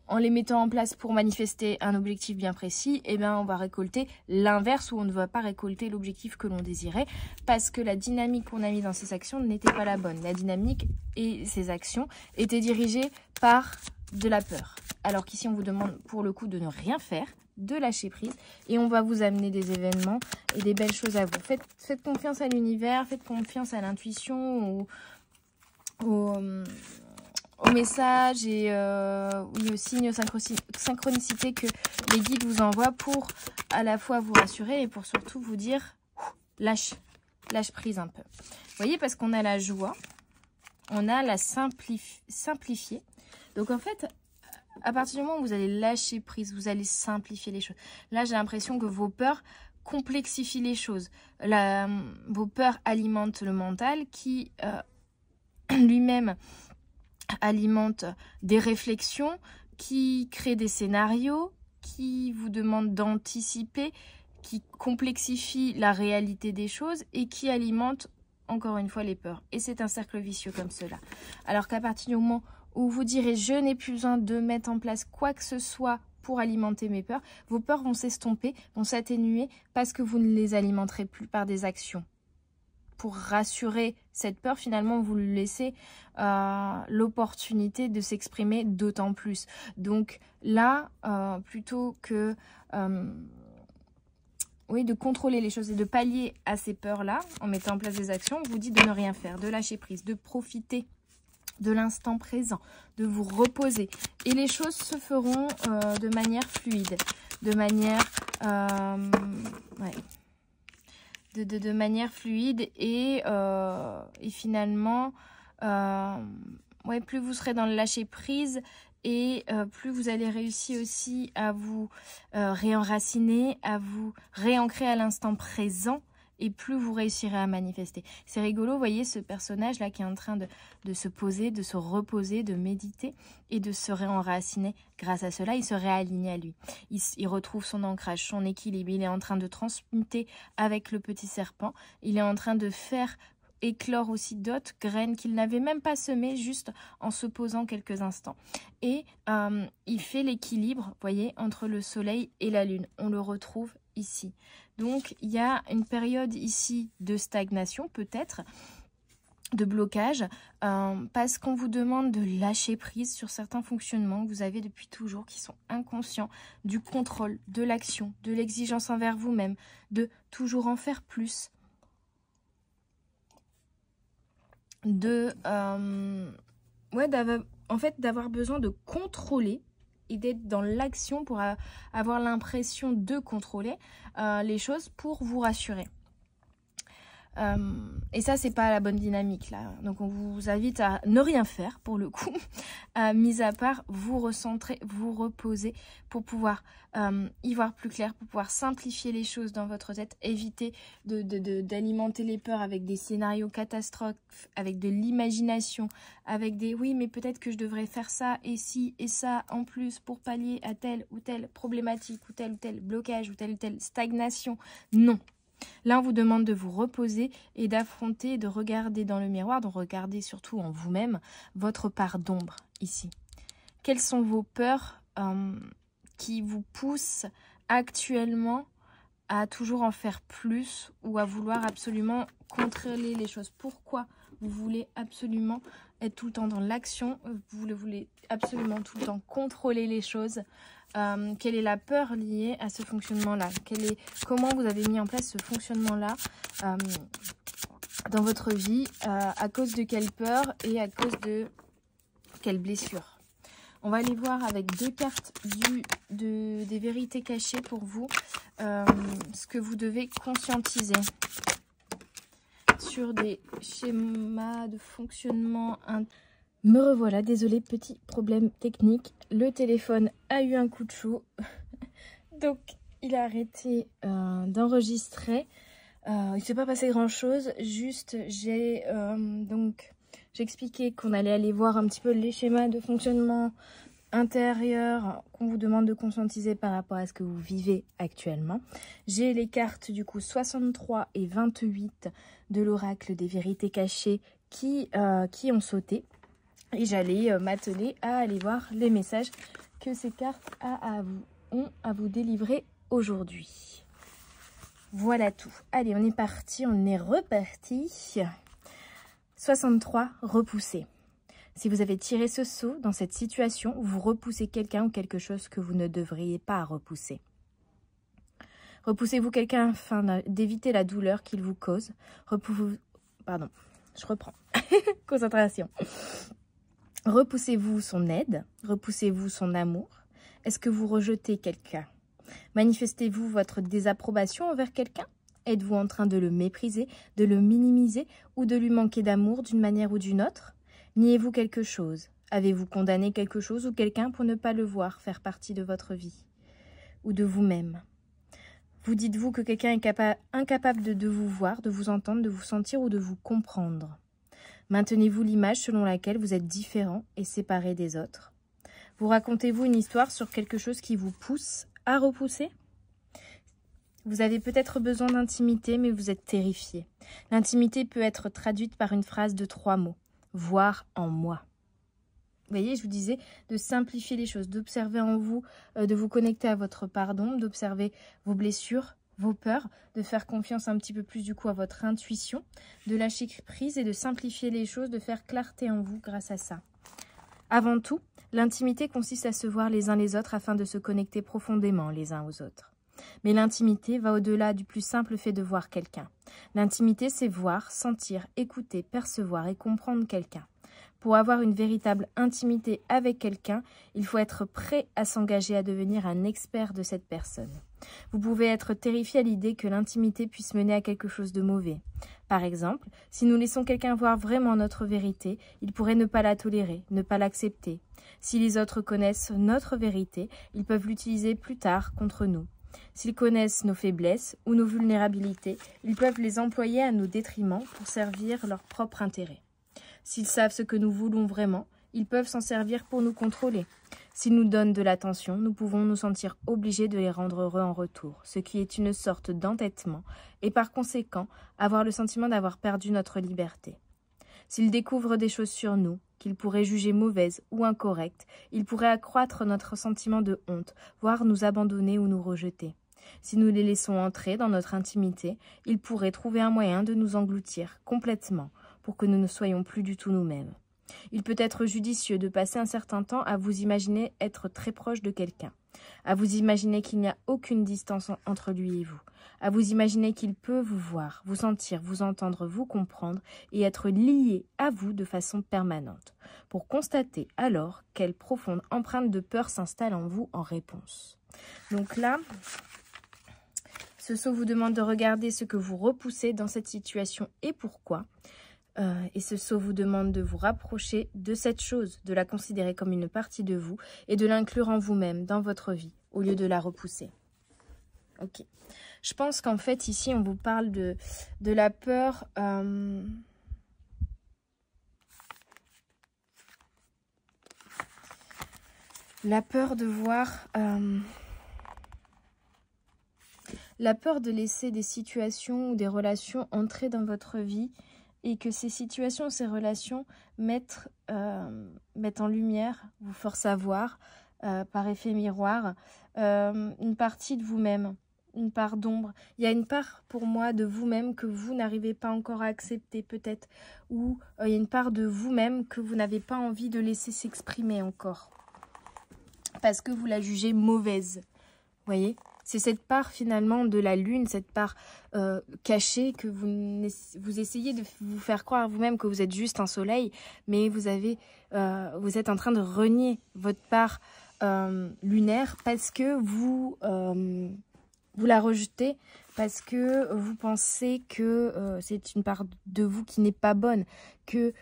Speaker 1: en les mettant en place pour manifester un objectif bien précis, eh bien, on va récolter l'inverse où on ne va pas récolter l'objectif que l'on désirait parce que la dynamique qu'on a mise dans ces actions n'était pas la bonne. La dynamique et ces actions étaient dirigées par de la peur. Alors qu'ici, on vous demande pour le coup de ne rien faire, de lâcher prise et on va vous amener des événements et des belles choses à vous. Faites confiance à l'univers, faites confiance à l'intuition, au message et aux signes, aux synchronicités que les guides vous envoient pour à la fois vous rassurer et pour surtout vous dire lâche prise un peu. Vous voyez, parce qu'on a la joie, on a la simplifier. Donc en fait, à partir du moment où vous allez lâcher prise, vous allez simplifier les choses. Là, j'ai l'impression que vos peurs complexifient les choses. Vos peurs alimentent le mental qui lui-même alimente des réflexions, qui crée des scénarios, qui vous demande d'anticiper, qui complexifie la réalité des choses et qui alimente encore une fois les peurs. Et c'est un cercle vicieux comme cela. Alors qu'à partir du moment où vous direz je n'ai plus besoin de mettre en place quoi que ce soit pour alimenter mes peurs. Vos peurs vont s'estomper, vont s'atténuer parce que vous ne les alimenterez plus par des actions. Pour rassurer cette peur, finalement, vous lui laissez l'opportunité de s'exprimer d'autant plus. Donc là, plutôt que de contrôler les choses et de pallier à ces peurs-là, en mettant en place des actions, on vous dit de ne rien faire, de lâcher prise, de profiter de l'instant présent, de vous reposer. Et les choses se feront de manière fluide, de manière... de manière fluide et finalement, plus vous serez dans le lâcher prise et plus vous allez réussir aussi à vous réenraciner, à vous réancrer à l'instant présent et plus vous réussirez à manifester. C'est rigolo, vous voyez ce personnage-là qui est en train de se poser, de se reposer, de méditer et de se réenraciner. Grâce à cela, il se réaligne à lui. Il retrouve son ancrage, son équilibre. Il est en train de transmuter avec le petit serpent. Il est en train de faire éclore aussi d'autres graines qu'il n'avait même pas semées, juste en se posant quelques instants. Et il fait l'équilibre, vous voyez, entre le soleil et la lune. On le retrouve ici. Donc, il y a une période ici de stagnation, peut-être, de blocage, parce qu'on vous demande de lâcher prise sur certains fonctionnements que vous avez depuis toujours, qui sont inconscients, du contrôle, de l'action, de l'exigence envers vous-même, de toujours en faire plus, d'avoir besoin de contrôler et d'être dans l'action pour avoir l'impression de contrôler les choses pour vous rassurer. Et ça, c'est pas la bonne dynamique là. Donc on vous invite à ne rien faire pour le coup, mis à part vous recentrer, vous reposer pour pouvoir y voir plus clair, pour pouvoir simplifier les choses dans votre tête, éviter d'alimenter les peurs avec des scénarios catastrophes, avec de l'imagination, avec des oui mais peut-être que je devrais faire ça et ci et ça en plus pour pallier à telle ou telle problématique ou tel blocage ou telle stagnation. Non. Là, on vous demande de vous reposer et d'affronter, de regarder dans le miroir, de regarder surtout en vous-même votre part d'ombre ici. Quelles sont vos peurs qui vous poussent actuellement à toujours en faire plus ou à vouloir absolument contrôler les choses? Pourquoi vous voulez absolument être tout le temps dans l'action? Vous voulez absolument tout le temps contrôler les choses? Quelle est la peur liée à ce fonctionnement-là? Comment vous avez mis en place ce fonctionnement-là dans votre vie? À cause de quelle peur et à cause de quelle blessure? On va aller voir avec deux cartes des vérités cachées pour vous, ce que vous devez conscientiser sur des schémas de fonctionnement. Me revoilà, désolé, petit problème technique. Le téléphone a eu un coup de chaud. Donc, il a arrêté d'enregistrer. Il ne s'est pas passé grand-chose. Juste, j'ai expliqué qu'on allait aller voir un petit peu les schémas de fonctionnement intérieur qu'on vous demande de conscientiser par rapport à ce que vous vivez actuellement. J'ai les cartes du coup 63 et 28 de l'oracle des vérités cachées qui ont sauté. Et j'allais m'atteler à aller voir les messages que ces cartes ont à vous délivrer aujourd'hui. Voilà tout. Allez, on est parti, on est reparti. 63, repousser. Si vous avez tiré ce saut dans cette situation, vous repoussez quelqu'un ou quelque chose que vous ne devriez pas repousser. Repoussez-vous quelqu'un afin d'éviter la douleur qu'il vous cause. Pardon, je reprends. Concentration. Repoussez-vous son aide, repoussez-vous son amour. Est-ce que vous rejetez quelqu'un? Manifestez-vous votre désapprobation envers quelqu'un? Êtes-vous en train de le mépriser, de le minimiser ou de lui manquer d'amour d'une manière ou d'une autre? Niez-vous quelque chose? Avez-vous condamné quelque chose ou quelqu'un pour ne pas le voir faire partie de votre vie ou de vous-même? Vous dites-vous que quelqu'un est incapable de vous voir, de vous entendre, de vous sentir ou de vous comprendre? Maintenez-vous l'image selon laquelle vous êtes différent et séparé des autres? Vous racontez-vous une histoire sur quelque chose qui vous pousse à repousser? Vous avez peut-être besoin d'intimité, mais vous êtes terrifié. L'intimité peut être traduite par une phrase de 3 mots. Voir en moi. voyez, je vous disais de simplifier les choses, d'observer en vous, de vous connecter à votre part d'ombre, d'observer vos blessures, vos peurs, de faire confiance un petit peu plus du coup à votre intuition, de lâcher prise et de simplifier les choses, de faire clarté en vous grâce à ça. Avant tout, l'intimité consiste à se voir les uns les autres afin de se connecter profondément les uns aux autres. Mais l'intimité va au-delà du plus simple fait de voir quelqu'un. L'intimité, c'est voir, sentir, écouter, percevoir et comprendre quelqu'un. Pour avoir une véritable intimité avec quelqu'un, il faut être prêt à s'engager à devenir un expert de cette personne. Vous pouvez être terrifié à l'idée que l'intimité puisse mener à quelque chose de mauvais. Par exemple, si nous laissons quelqu'un voir vraiment notre vérité, il pourrait ne pas la tolérer, ne pas l'accepter. Si les autres connaissent notre vérité, ils peuvent l'utiliser plus tard contre nous. S'ils connaissent nos faiblesses ou nos vulnérabilités, ils peuvent les employer à nos détriments pour servir leur propre intérêt. S'ils savent ce que nous voulons vraiment, ils peuvent s'en servir pour nous contrôler. S'ils nous donnent de l'attention, nous pouvons nous sentir obligés de les rendre heureux en retour, ce qui est une sorte d'entêtement, et par conséquent, avoir le sentiment d'avoir perdu notre liberté. S'ils découvrent des choses sur nous, qu'ils pourraient juger mauvaises ou incorrectes, ils pourraient accroître notre sentiment de honte, voire nous abandonner ou nous rejeter. Si nous les laissons entrer dans notre intimité, ils pourraient trouver un moyen de nous engloutir complètement, pour que nous ne soyons plus du tout nous-mêmes. Il peut être judicieux de passer un certain temps à vous imaginer être très proche de quelqu'un, à vous imaginer qu'il n'y a aucune distance entre lui et vous, à vous imaginer qu'il peut vous voir, vous sentir, vous entendre, vous comprendre et être lié à vous de façon permanente, pour constater alors quelle profonde empreinte de peur s'installe en vous en réponse. Donc là, ce saut vous demande de regarder ce que vous repoussez dans cette situation et pourquoi. Et ce saut vous demande de vous rapprocher de cette chose, de la considérer comme une partie de vous et de l'inclure en vous-même, dans votre vie, au lieu de la repousser. Ok. Je pense qu'en fait, ici, on vous parle de la peur... la peur de voir... la peur de laisser des situations ou des relations entrer dans votre vie et que ces situations, ces relations mettent en lumière, vous forcent à voir, par effet miroir, une partie de vous-même, une part d'ombre. Il y a une part pour moi de vous-même que vous n'arrivez pas encore à accepter peut-être, ou il y a une part de vous-même que vous n'avez pas envie de laisser s'exprimer encore, parce que vous la jugez mauvaise, vous voyez ? C'est cette part finalement de la lune, cette part cachée que vous essayez de vous faire croire vous-même que vous êtes juste un soleil, mais vous êtes en train de renier votre part lunaire parce que vous la rejetez, parce que vous pensez que c'est une part de vous qui n'est pas bonne, que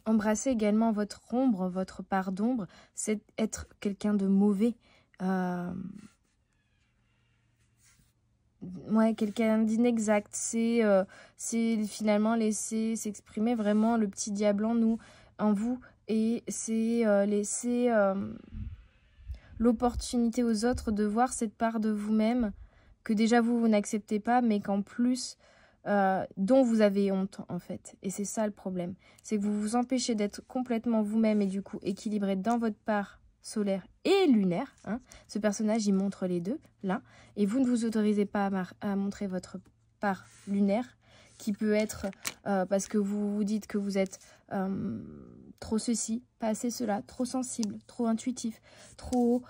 Speaker 1: embrasser également votre ombre, votre part d'ombre, c'est être quelqu'un de mauvais. Ouais, quelqu'un d'inexact, c'est finalement laisser s'exprimer vraiment le petit diable en vous, et c'est laisser l'opportunité aux autres de voir cette part de vous-même que déjà vous n'acceptez pas, mais qu'en plus dont vous avez honte en fait. Et c'est ça le problème, c'est que vous vous empêchez d'être complètement vous-même et du coup équilibré dans votre part solaire et lunaire, hein. Ce personnage, il montre les deux, là, et vous ne vous autorisez pas à montrer votre part lunaire, qui peut être parce que vous vous dites que vous êtes trop ceci, pas assez cela, trop sensible, trop intuitif, trop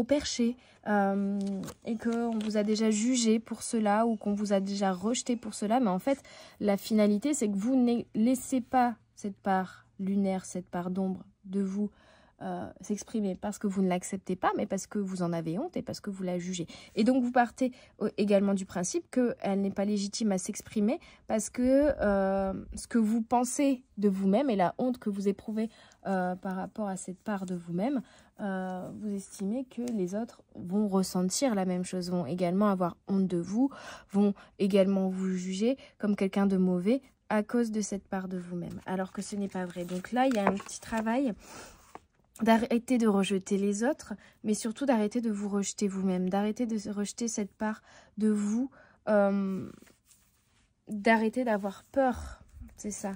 Speaker 1: perché, et qu'on vous a déjà jugé pour cela, ou qu'on vous a déjà rejeté pour cela, mais en fait, la finalité, c'est que vous ne laissez pas cette part lunaire, cette part d'ombre de vous, s'exprimer parce que vous ne l'acceptez pas, mais parce que vous en avez honte et parce que vous la jugez. Et donc vous partez également du principe qu'elle n'est pas légitime à s'exprimer parce que ce que vous pensez de vous-même et la honte que vous éprouvez par rapport à cette part de vous-même, vous estimez que les autres vont ressentir la même chose, vont également avoir honte de vous, vont également vous juger comme quelqu'un de mauvais à cause de cette part de vous-même, alors que ce n'est pas vrai. Donc là, il y a un petit travail d'arrêter de rejeter les autres, mais surtout d'arrêter de vous rejeter vous-même, d'arrêter de rejeter cette part de vous, d'arrêter d'avoir peur, c'est ça.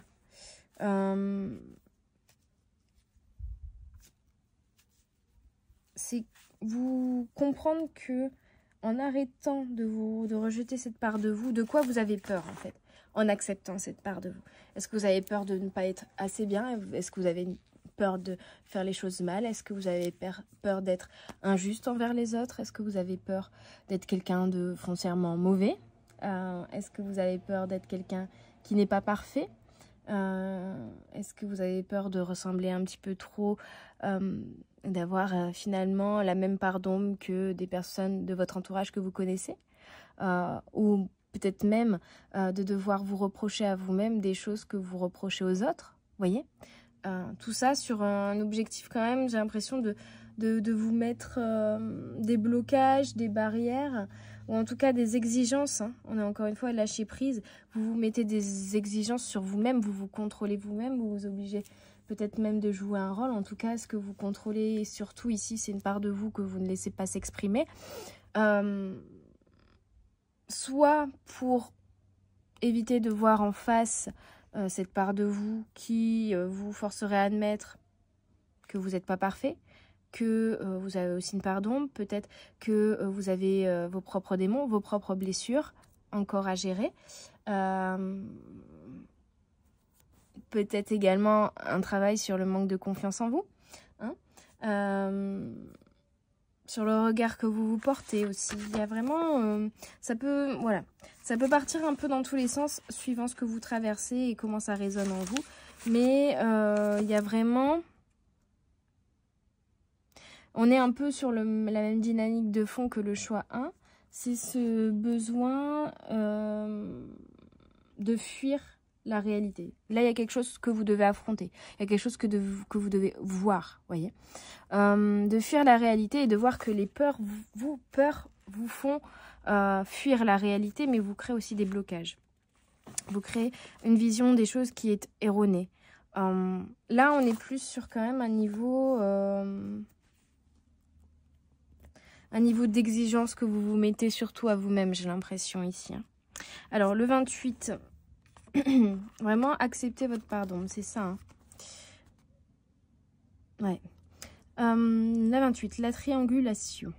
Speaker 1: vous comprendre que en arrêtant de rejeter cette part de vous, de quoi vous avez peur en fait, en acceptant cette part de vous. Est-ce que vous avez peur de ne pas être assez bien? Est-ce que vous avez peur de faire les choses mal? Est-ce que vous avez peur d'être injuste envers les autres? Est-ce que vous avez peur d'être quelqu'un de foncièrement mauvais? Est-ce que vous avez peur d'être quelqu'un qui n'est pas parfait? Est-ce que vous avez peur de ressembler un petit peu trop, d'avoir finalement la même part d'ombre que des personnes de votre entourage que vous connaissez? Ou peut-être même de devoir vous reprocher à vous-même des choses que vous reprochez aux autres, voyez? Tout ça sur un objectif quand même, j'ai l'impression de vous mettre des blocages, des barrières, ou en tout cas des exigences. Hein. On est encore une fois à lâcher prise. Vous vous mettez des exigences sur vous-même, vous vous contrôlez vous-même, vous vous obligez peut-être même de jouer un rôle. En tout cas, ce que vous contrôlez, surtout ici, c'est une part de vous que vous ne laissez pas s'exprimer. Soit pour éviter de voir en face cette part de vous qui vous forcerait à admettre que vous n'êtes pas parfait, que vous avez aussi une part d'ombre, peut-être que vous avez vos propres démons, vos propres blessures encore à gérer. Peut-être également un travail sur le manque de confiance en vous, hein, sur le regard que vous vous portez aussi. Il y a vraiment, ça peut partir un peu dans tous les sens suivant ce que vous traversez et comment ça résonne en vous. Mais il y a vraiment, on est un peu sur la même dynamique de fond que le choix 1. C'est ce besoin de fuir la réalité. Là, il y a quelque chose que vous devez affronter. Il y a quelque chose que vous devez voir, voyez. De fuir la réalité et de voir que les peurs vous font fuir la réalité, mais vous créez aussi des blocages. Vous créez une vision des choses qui est erronée. Là, on est plus sur quand même un niveau d'exigence que vous vous mettez surtout à vous-même, j'ai l'impression ici. Hein. Alors, le 28... Vraiment, accepter votre pardon, c'est ça. Hein. Ouais. La 28, la triangulation.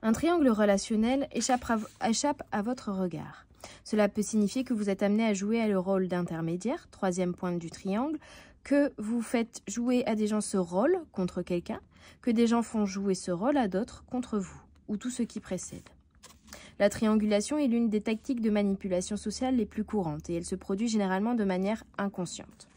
Speaker 1: Un triangle relationnel échappe à votre regard. Cela peut signifier que vous êtes amené à jouer le rôle d'intermédiaire, troisième pointe du triangle, que vous faites jouer à des gens ce rôle contre quelqu'un, que des gens font jouer ce rôle à d'autres contre vous, ou tout ce qui précède. La triangulation est l'une des tactiques de manipulation sociale les plus courantes et elle se produit généralement de manière inconsciente.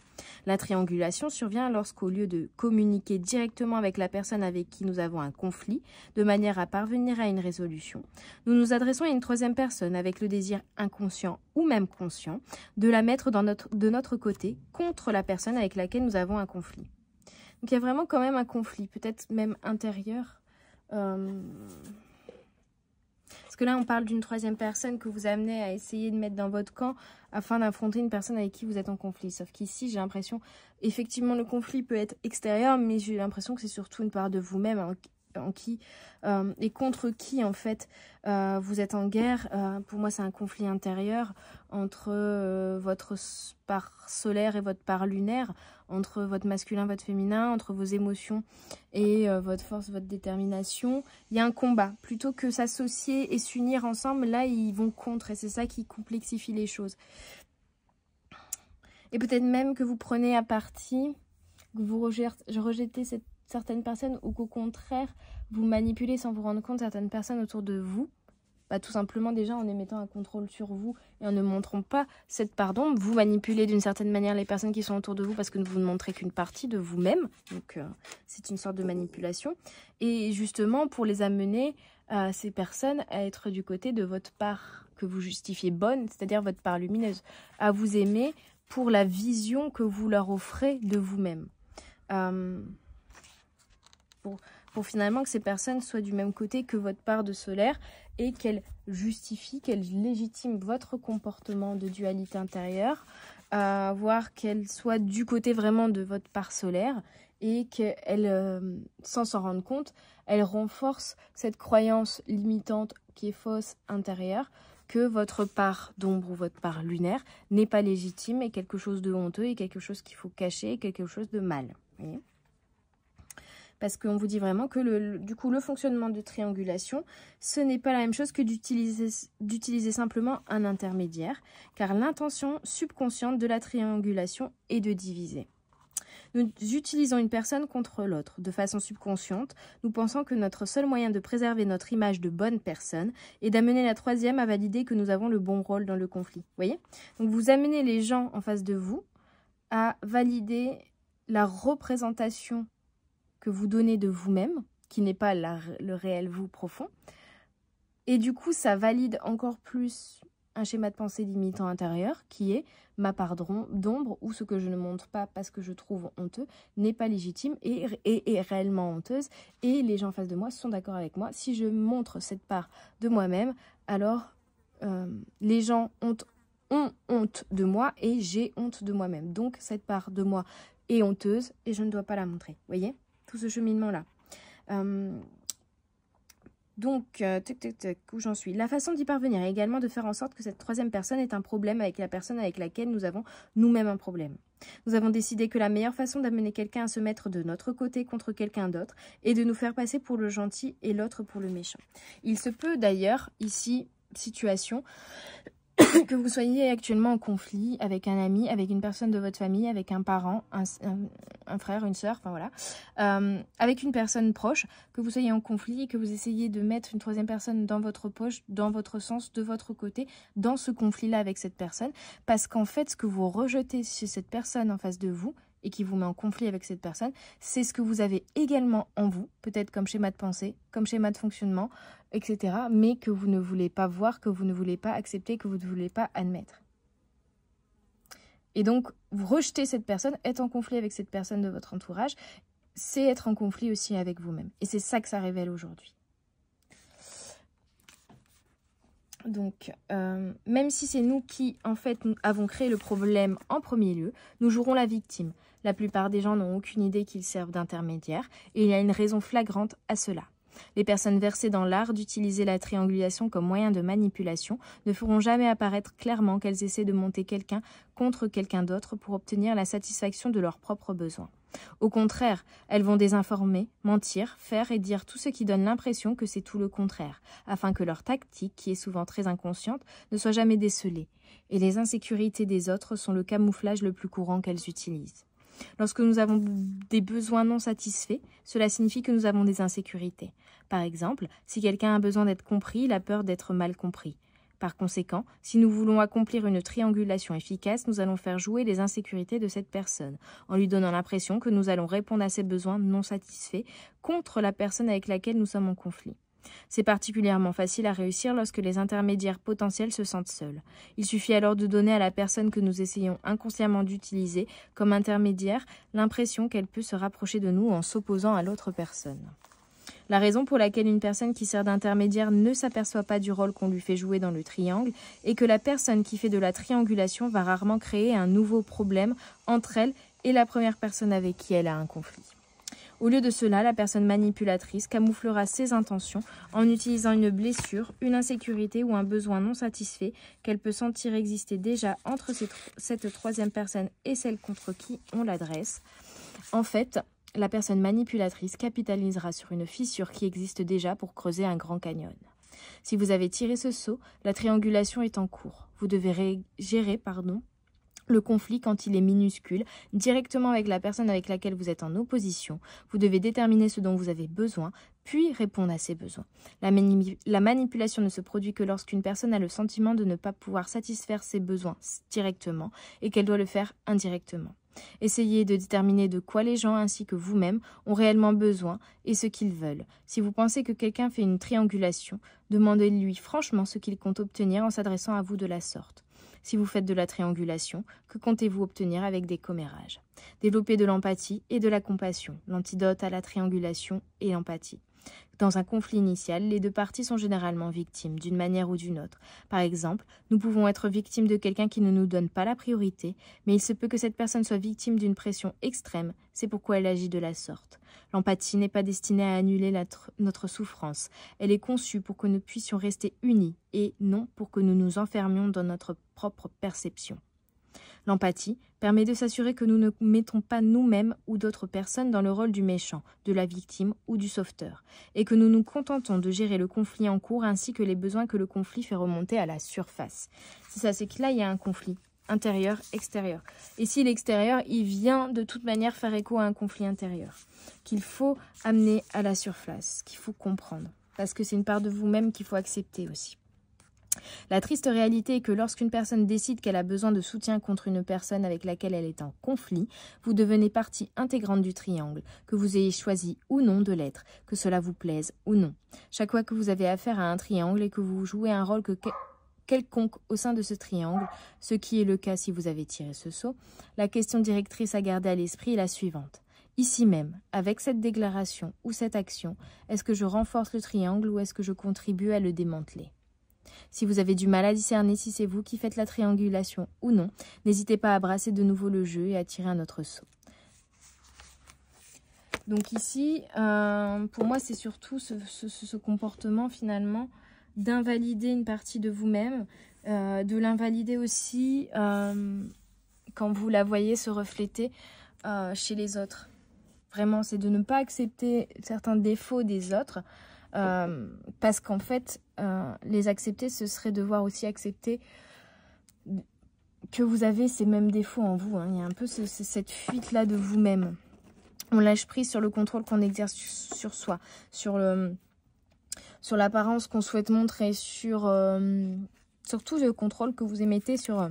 Speaker 1: La triangulation survient lorsqu'au lieu de communiquer directement avec la personne avec qui nous avons un conflit, de manière à parvenir à une résolution, nous nous adressons à une troisième personne avec le désir inconscient ou même conscient de la mettre de notre côté contre la personne avec laquelle nous avons un conflit. Donc il y a vraiment quand même un conflit, peut-être même intérieur. Parce que là, on parle d'une troisième personne que vous amenez à essayer de mettre dans votre camp afin d'affronter une personne avec qui vous êtes en conflit. Sauf qu'ici, j'ai l'impression, effectivement, le conflit peut être extérieur, mais j'ai l'impression que c'est surtout une part de vous-même et contre qui, en fait, vous êtes en guerre. Pour moi, c'est un conflit intérieur entre votre part solaire et votre part lunaire, entre votre masculin, votre féminin, entre vos émotions et votre force, votre détermination. Il y a un combat. Plutôt que s'associer et s'unir ensemble, là, ils vont contre et c'est ça qui complexifie les choses. Et peut-être même que vous prenez à partie, que vous rejetez certaines personnes ou qu'au contraire, vous manipulez sans vous rendre compte certaines personnes autour de vous. Tout simplement déjà en émettant un contrôle sur vous et en ne montrant pas cette part d'ombre, vous manipulez d'une certaine manière les personnes qui sont autour de vous parce que vous ne montrez qu'une partie de vous-même. Donc c'est une sorte de manipulation. Et justement pour les amener, ces personnes, à être du côté de votre part que vous justifiez bonne, c'est-à-dire votre part lumineuse, à vous aimer pour la vision que vous leur offrez de vous-même. Pour finalement que ces personnes soient du même côté que votre part de solaire et qu'elles justifient, qu'elles légitiment votre comportement de dualité intérieure, voire qu'elles soient du côté vraiment de votre part solaire et qu'elles, sans s'en rendre compte, elles renforcent cette croyance limitante qui est fausse intérieure, que votre part d'ombre ou votre part lunaire n'est pas légitime et quelque chose de honteux et quelque chose qu'il faut cacher et quelque chose de mal. Vous voyez ? parce qu'on vous dit vraiment que du coup, le fonctionnement de triangulation, ce n'est pas la même chose que d'utiliser simplement un intermédiaire, car l'intention subconsciente de la triangulation est de diviser. Nous utilisons une personne contre l'autre. De façon subconsciente, nous pensons que notre seul moyen de préserver notre image de bonne personne est d'amener la troisième à valider que nous avons le bon rôle dans le conflit. Voyez ? Donc vous amenez les gens en face de vous à valider la représentation que vous donnez de vous-même, qui n'est pas le réel vous profond. Et du coup, ça valide encore plus un schéma de pensée limitant intérieur qui est ma part d'ombre ou ce que je ne montre pas parce que je trouve honteux n'est pas légitime et est réellement honteuse et les gens en face de moi sont d'accord avec moi. Si je montre cette part de moi-même, alors les gens ont honte de moi et j'ai honte de moi-même. Donc cette part de moi est honteuse et je ne dois pas la montrer. Vous voyez ? Tout ce cheminement-là. Donc, où j'en suis? La façon d'y parvenir est également de faire en sorte que cette troisième personne ait un problème avec la personne avec laquelle nous avons nous-mêmes un problème. Nous avons décidé que la meilleure façon d'amener quelqu'un à se mettre de notre côté contre quelqu'un d'autre est de nous faire passer pour le gentil et l'autre pour le méchant. Il se peut d'ailleurs, ici, situation, que vous soyez actuellement en conflit avec un ami, avec une personne de votre famille, avec un parent, un frère, une sœur, enfin voilà, avec une personne proche, que vous soyez en conflit et que vous essayez de mettre une troisième personne dans votre poche, dans votre sens, de votre côté, dans ce conflit-là avec cette personne, parce qu'en fait, ce que vous rejetez chez cette personne en face de vous, et qui vous met en conflit avec cette personne, c'est ce que vous avez également en vous, peut-être comme schéma de pensée, comme schéma de fonctionnement, etc., mais que vous ne voulez pas voir, que vous ne voulez pas accepter, que vous ne voulez pas admettre. Et donc, vous rejetez cette personne, être en conflit avec cette personne de votre entourage, c'est être en conflit aussi avec vous-même. Et c'est ça que ça révèle aujourd'hui. Donc, même si c'est nous qui, en fait, nous avons créé le problème en premier lieu, nous jouerons la victime. La plupart des gens n'ont aucune idée qu'ils servent d'intermédiaire, et il y a une raison flagrante à cela. Les personnes versées dans l'art d'utiliser la triangulation comme moyen de manipulation ne feront jamais apparaître clairement qu'elles essaient de monter quelqu'un contre quelqu'un d'autre pour obtenir la satisfaction de leurs propres besoins. Au contraire, elles vont désinformer, mentir, faire et dire tout ce qui donne l'impression que c'est tout le contraire, afin que leur tactique, qui est souvent très inconsciente, ne soit jamais décelée. Et les insécurités des autres sont le camouflage le plus courant qu'elles utilisent. Lorsque nous avons des besoins non satisfaits, cela signifie que nous avons des insécurités. Par exemple, si quelqu'un a besoin d'être compris, il a peur d'être mal compris. Par conséquent, si nous voulons accomplir une triangulation efficace, nous allons faire jouer les insécurités de cette personne, en lui donnant l'impression que nous allons répondre à ses besoins non satisfaits contre la personne avec laquelle nous sommes en conflit. C'est particulièrement facile à réussir lorsque les intermédiaires potentiels se sentent seuls. Il suffit alors de donner à la personne que nous essayons inconsciemment d'utiliser comme intermédiaire l'impression qu'elle peut se rapprocher de nous en s'opposant à l'autre personne. La raison pour laquelle une personne qui sert d'intermédiaire ne s'aperçoit pas du rôle qu'on lui fait jouer dans le triangle est que la personne qui fait de la triangulation va rarement créer un nouveau problème entre elle et la première personne avec qui elle a un conflit. Au lieu de cela, la personne manipulatrice camouflera ses intentions en utilisant une blessure, une insécurité ou un besoin non satisfait qu'elle peut sentir exister déjà entre cette troisième personne et celle contre qui on l'adresse. En fait, la personne manipulatrice capitalisera sur une fissure qui existe déjà pour creuser un grand canyon. Si vous avez tiré ce seau, la triangulation est en cours. Vous devez gérer le conflit quand il est minuscule, directement avec la personne avec laquelle vous êtes en opposition. Vous devez déterminer ce dont vous avez besoin, puis répondre à ces besoins. La manipulation ne se produit que lorsqu'une personne a le sentiment de ne pas pouvoir satisfaire ses besoins directement et qu'elle doit le faire indirectement. Essayez de déterminer de quoi les gens ainsi que vous-même ont réellement besoin et ce qu'ils veulent. Si vous pensez que quelqu'un fait une triangulation, demandez-lui franchement ce qu'il compte obtenir en s'adressant à vous de la sorte. Si vous faites de la triangulation, que comptez-vous obtenir avec des commérages? Développer de l'empathie et de la compassion, l'antidote à la triangulation et l'empathie. Dans un conflit initial, les deux parties sont généralement victimes, d'une manière ou d'une autre. Par exemple, nous pouvons être victimes de quelqu'un qui ne nous donne pas la priorité, mais il se peut que cette personne soit victime d'une pression extrême, c'est pourquoi elle agit de la sorte. L'empathie n'est pas destinée à annuler notre souffrance, elle est conçue pour que nous puissions rester unis et non pour que nous nous enfermions dans notre propre perception. L'empathie permet de s'assurer que nous ne mettons pas nous-mêmes ou d'autres personnes dans le rôle du méchant, de la victime ou du sauveteur, et que nous nous contentons de gérer le conflit en cours ainsi que les besoins que le conflit fait remonter à la surface. C'est ça, c'est que là, il y a un conflit intérieur, extérieur. Et si l'extérieur, il vient de toute manière faire écho à un conflit intérieur, qu'il faut amener à la surface, qu'il faut comprendre, parce que c'est une part de vous-même qu'il faut accepter aussi. La triste réalité est que lorsqu'une personne décide qu'elle a besoin de soutien contre une personne avec laquelle elle est en conflit, vous devenez partie intégrante du triangle, que vous ayez choisi ou non de l'être, que cela vous plaise ou non. Chaque fois que vous avez affaire à un triangle et que vous jouez un rôle quelconque au sein de ce triangle, ce qui est le cas si vous avez tiré ce sceau, la question directrice à garder à l'esprit est la suivante. Ici même, avec cette déclaration ou cette action, est-ce que je renforce le triangle ou est-ce que je contribue à le démanteler ? Si vous avez du mal à discerner si c'est vous qui faites la triangulation ou non, n'hésitez pas à brasser de nouveau le jeu et à tirer un autre saut. Donc ici, pour moi, c'est surtout ce comportement finalement d'invalider une partie de vous-même, de l'invalider aussi quand vous la voyez se refléter chez les autres. Vraiment, c'est de ne pas accepter certains défauts des autres, parce qu'en fait, les accepter, ce serait devoir aussi accepter que vous avez ces mêmes défauts en vous. Il y a un peu cette fuite-là de vous-même. On lâche prise sur le contrôle qu'on exerce sur soi, sur l'apparence qu'on souhaite montrer, sur tout le contrôle que vous émettez sur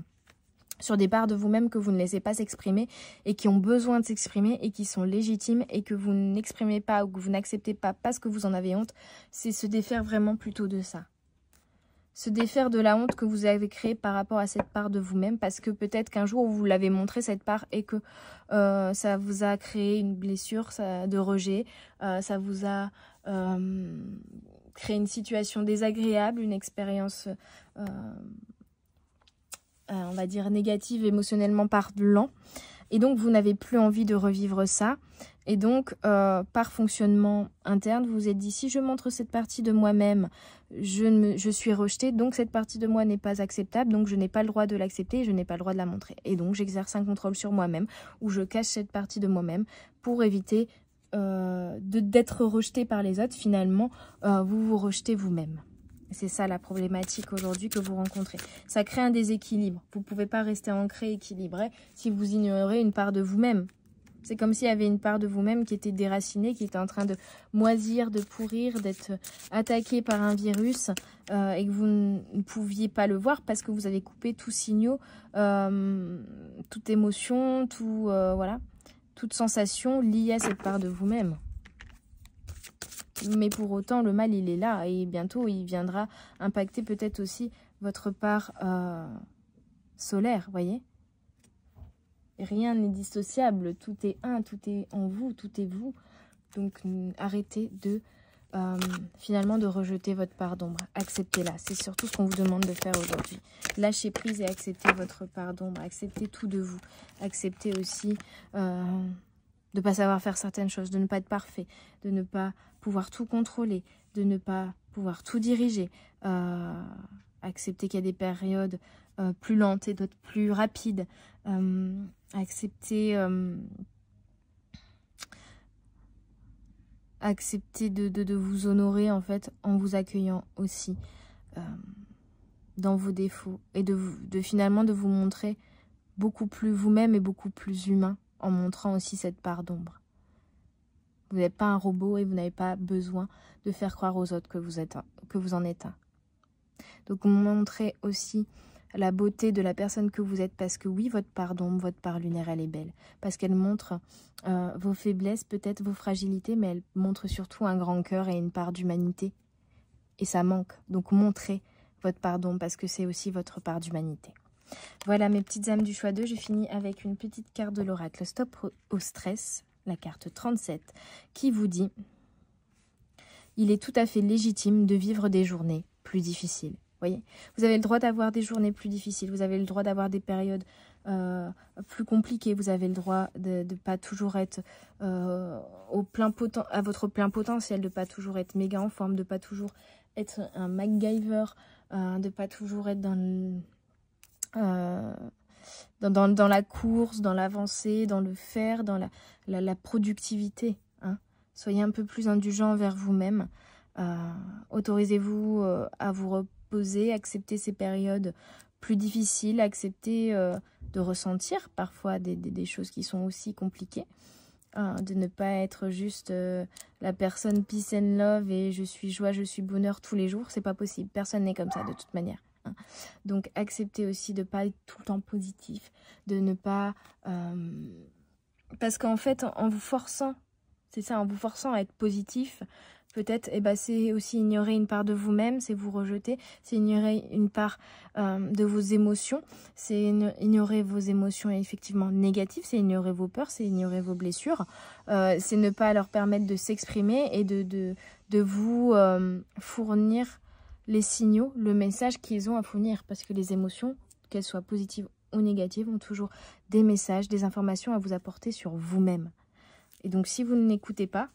Speaker 1: des parts de vous-même que vous ne laissez pas s'exprimer et qui ont besoin de s'exprimer et qui sont légitimes et que vous n'exprimez pas ou que vous n'acceptez pas parce que vous en avez honte. C'est se défaire vraiment plutôt de ça. Se défaire de la honte que vous avez créée par rapport à cette part de vous-même, parce que peut-être qu'un jour vous l'avez montré cette part et que ça vous a créé une blessure de rejet, ça vous a créé une situation désagréable, une expérience on va dire négative émotionnellement parlant, et donc vous n'avez plus envie de revivre ça. Et donc, par fonctionnement interne, vous vous êtes dit, si je montre cette partie de moi-même, je suis rejetée, donc cette partie de moi n'est pas acceptable, donc je n'ai pas le droit de l'accepter et je n'ai pas le droit de la montrer. Et donc, j'exerce un contrôle sur moi-même, où je cache cette partie de moi-même pour éviter d'être rejetée par les autres. Finalement, vous vous rejetez vous-même. C'est ça la problématique aujourd'hui que vous rencontrez. Ça crée un déséquilibre. Vous ne pouvez pas rester ancré, équilibré, si vous ignorez une part de vous-même. C'est comme s'il y avait une part de vous-même qui était déracinée, qui était en train de moisir, de pourrir, d'être attaquée par un virus et que vous ne pouviez pas le voir parce que vous avez coupé tout signaux, toute émotion, toute sensation liée à cette part de vous-même. Mais pour autant, le mal, il est là et bientôt, il viendra impacter peut-être aussi votre part solaire, voyez ? Rien n'est dissociable, tout est un, tout est en vous, tout est vous. Donc arrêtez de finalement de rejeter votre part d'ombre. Acceptez-la, c'est surtout ce qu'on vous demande de faire aujourd'hui. Lâchez prise et acceptez votre part d'ombre, acceptez tout de vous. Acceptez aussi de ne pas savoir faire certaines choses, de ne pas être parfait, de ne pas pouvoir tout contrôler, de ne pas pouvoir tout diriger. Acceptez qu'il y a des périodes plus lentes et d'autres plus rapides. Accepter de vous honorer en fait en vous accueillant aussi dans vos défauts et de finalement de vous montrer beaucoup plus vous-même et beaucoup plus humain en montrant aussi cette part d'ombre. Vous n'êtes pas un robot et vous n'avez pas besoin de faire croire aux autres que vous en êtes un. Donc montrez aussi la beauté de la personne que vous êtes, parce que oui, votre part d'ombre, votre part lunaire, elle est belle. Parce qu'elle montre vos faiblesses, peut-être vos fragilités, mais elle montre surtout un grand cœur et une part d'humanité. Et ça manque. Donc montrez votre part d'ombre, parce que c'est aussi votre part d'humanité. Voilà mes petites âmes du choix 2. Je finis avec une petite carte de l'oracle. Stop au stress, la carte 37, qui vous dit « Il est tout à fait légitime de vivre des journées plus difficiles. » Voyez, vous avez le droit d'avoir des journées plus difficiles, vous avez le droit d'avoir des périodes plus compliquées, vous avez le droit de ne pas toujours être à votre plein potentiel, de ne pas toujours être méga en forme, de ne pas toujours être un MacGyver, de ne pas toujours être dans dans la course, dans l'avancée, dans le faire, dans la productivité. Hein. Soyez un peu plus indulgent envers vous-même. Autorisez-vous à vous reposer, acceptez ces périodes plus difficiles, acceptez de ressentir parfois des choses qui sont aussi compliquées. De ne pas être juste la personne peace and love et je suis joie, je suis bonheur tous les jours. C'est pas possible. Personne n'est comme ça de toute manière. Hein. Donc acceptez aussi de ne pas être tout le temps positif, de ne pas... Parce qu'en fait, en vous forçant, c'est ça, en vous forçant à être positif, peut-être, c'est aussi ignorer une part de vous-même, c'est vous rejeter, c'est ignorer une part de vos émotions, c'est ignorer vos émotions effectivement négatives, c'est ignorer vos peurs, c'est ignorer vos blessures, c'est ne pas leur permettre de s'exprimer et de vous fournir les signaux, le message qu'ils ont à fournir, parce que les émotions, qu'elles soient positives ou négatives, ont toujours des messages, des informations à vous apporter sur vous-même. Et donc si vous n'écoutez pas,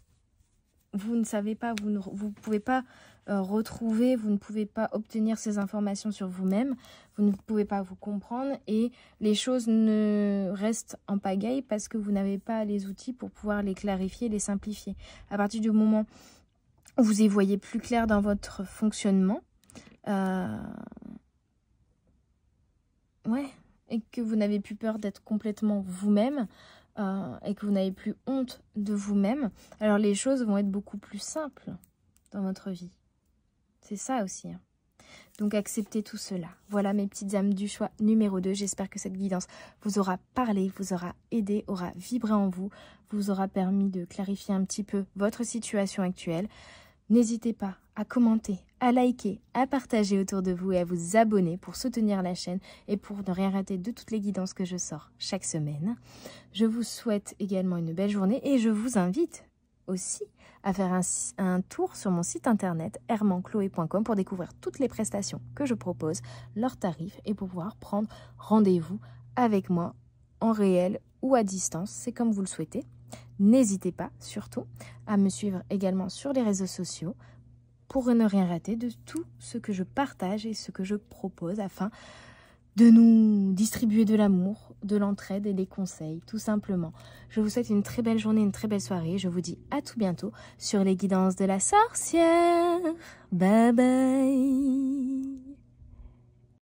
Speaker 1: vous ne savez pas, vous ne pouvez pas retrouver, vous ne pouvez pas obtenir ces informations sur vous-même, vous ne pouvez pas vous comprendre et les choses ne restent en pagaille parce que vous n'avez pas les outils pour pouvoir les clarifier, les simplifier. À partir du moment où vous y voyez plus clair dans votre fonctionnement, et que vous n'avez plus peur d'être complètement vous-même, et que vous n'avez plus honte de vous-même, alors les choses vont être beaucoup plus simples dans votre vie. C'est ça aussi. Hein. Donc acceptez tout cela. Voilà mes petites âmes du choix numéro 2. J'espère que cette guidance vous aura parlé, vous aura aidé, aura vibré en vous, vous aura permis de clarifier un petit peu votre situation actuelle. N'hésitez pas à commenter, à liker, à partager autour de vous et à vous abonner pour soutenir la chaîne et pour ne rien rater de toutes les guidances que je sors chaque semaine. Je vous souhaite également une belle journée et je vous invite aussi à faire un tour sur mon site internet hermanchloé.com pour découvrir toutes les prestations que je propose, leurs tarifs et pour pouvoir prendre rendez-vous avec moi en réel ou à distance, c'est comme vous le souhaitez. N'hésitez pas, surtout, à me suivre également sur les réseaux sociaux pour ne rien rater de tout ce que je partage et ce que je propose afin de nous distribuer de l'amour, de l'entraide et des conseils, tout simplement. Je vous souhaite une très belle journée, une très belle soirée. Je vous dis à tout bientôt sur les guidances de la sorcière. Bye bye.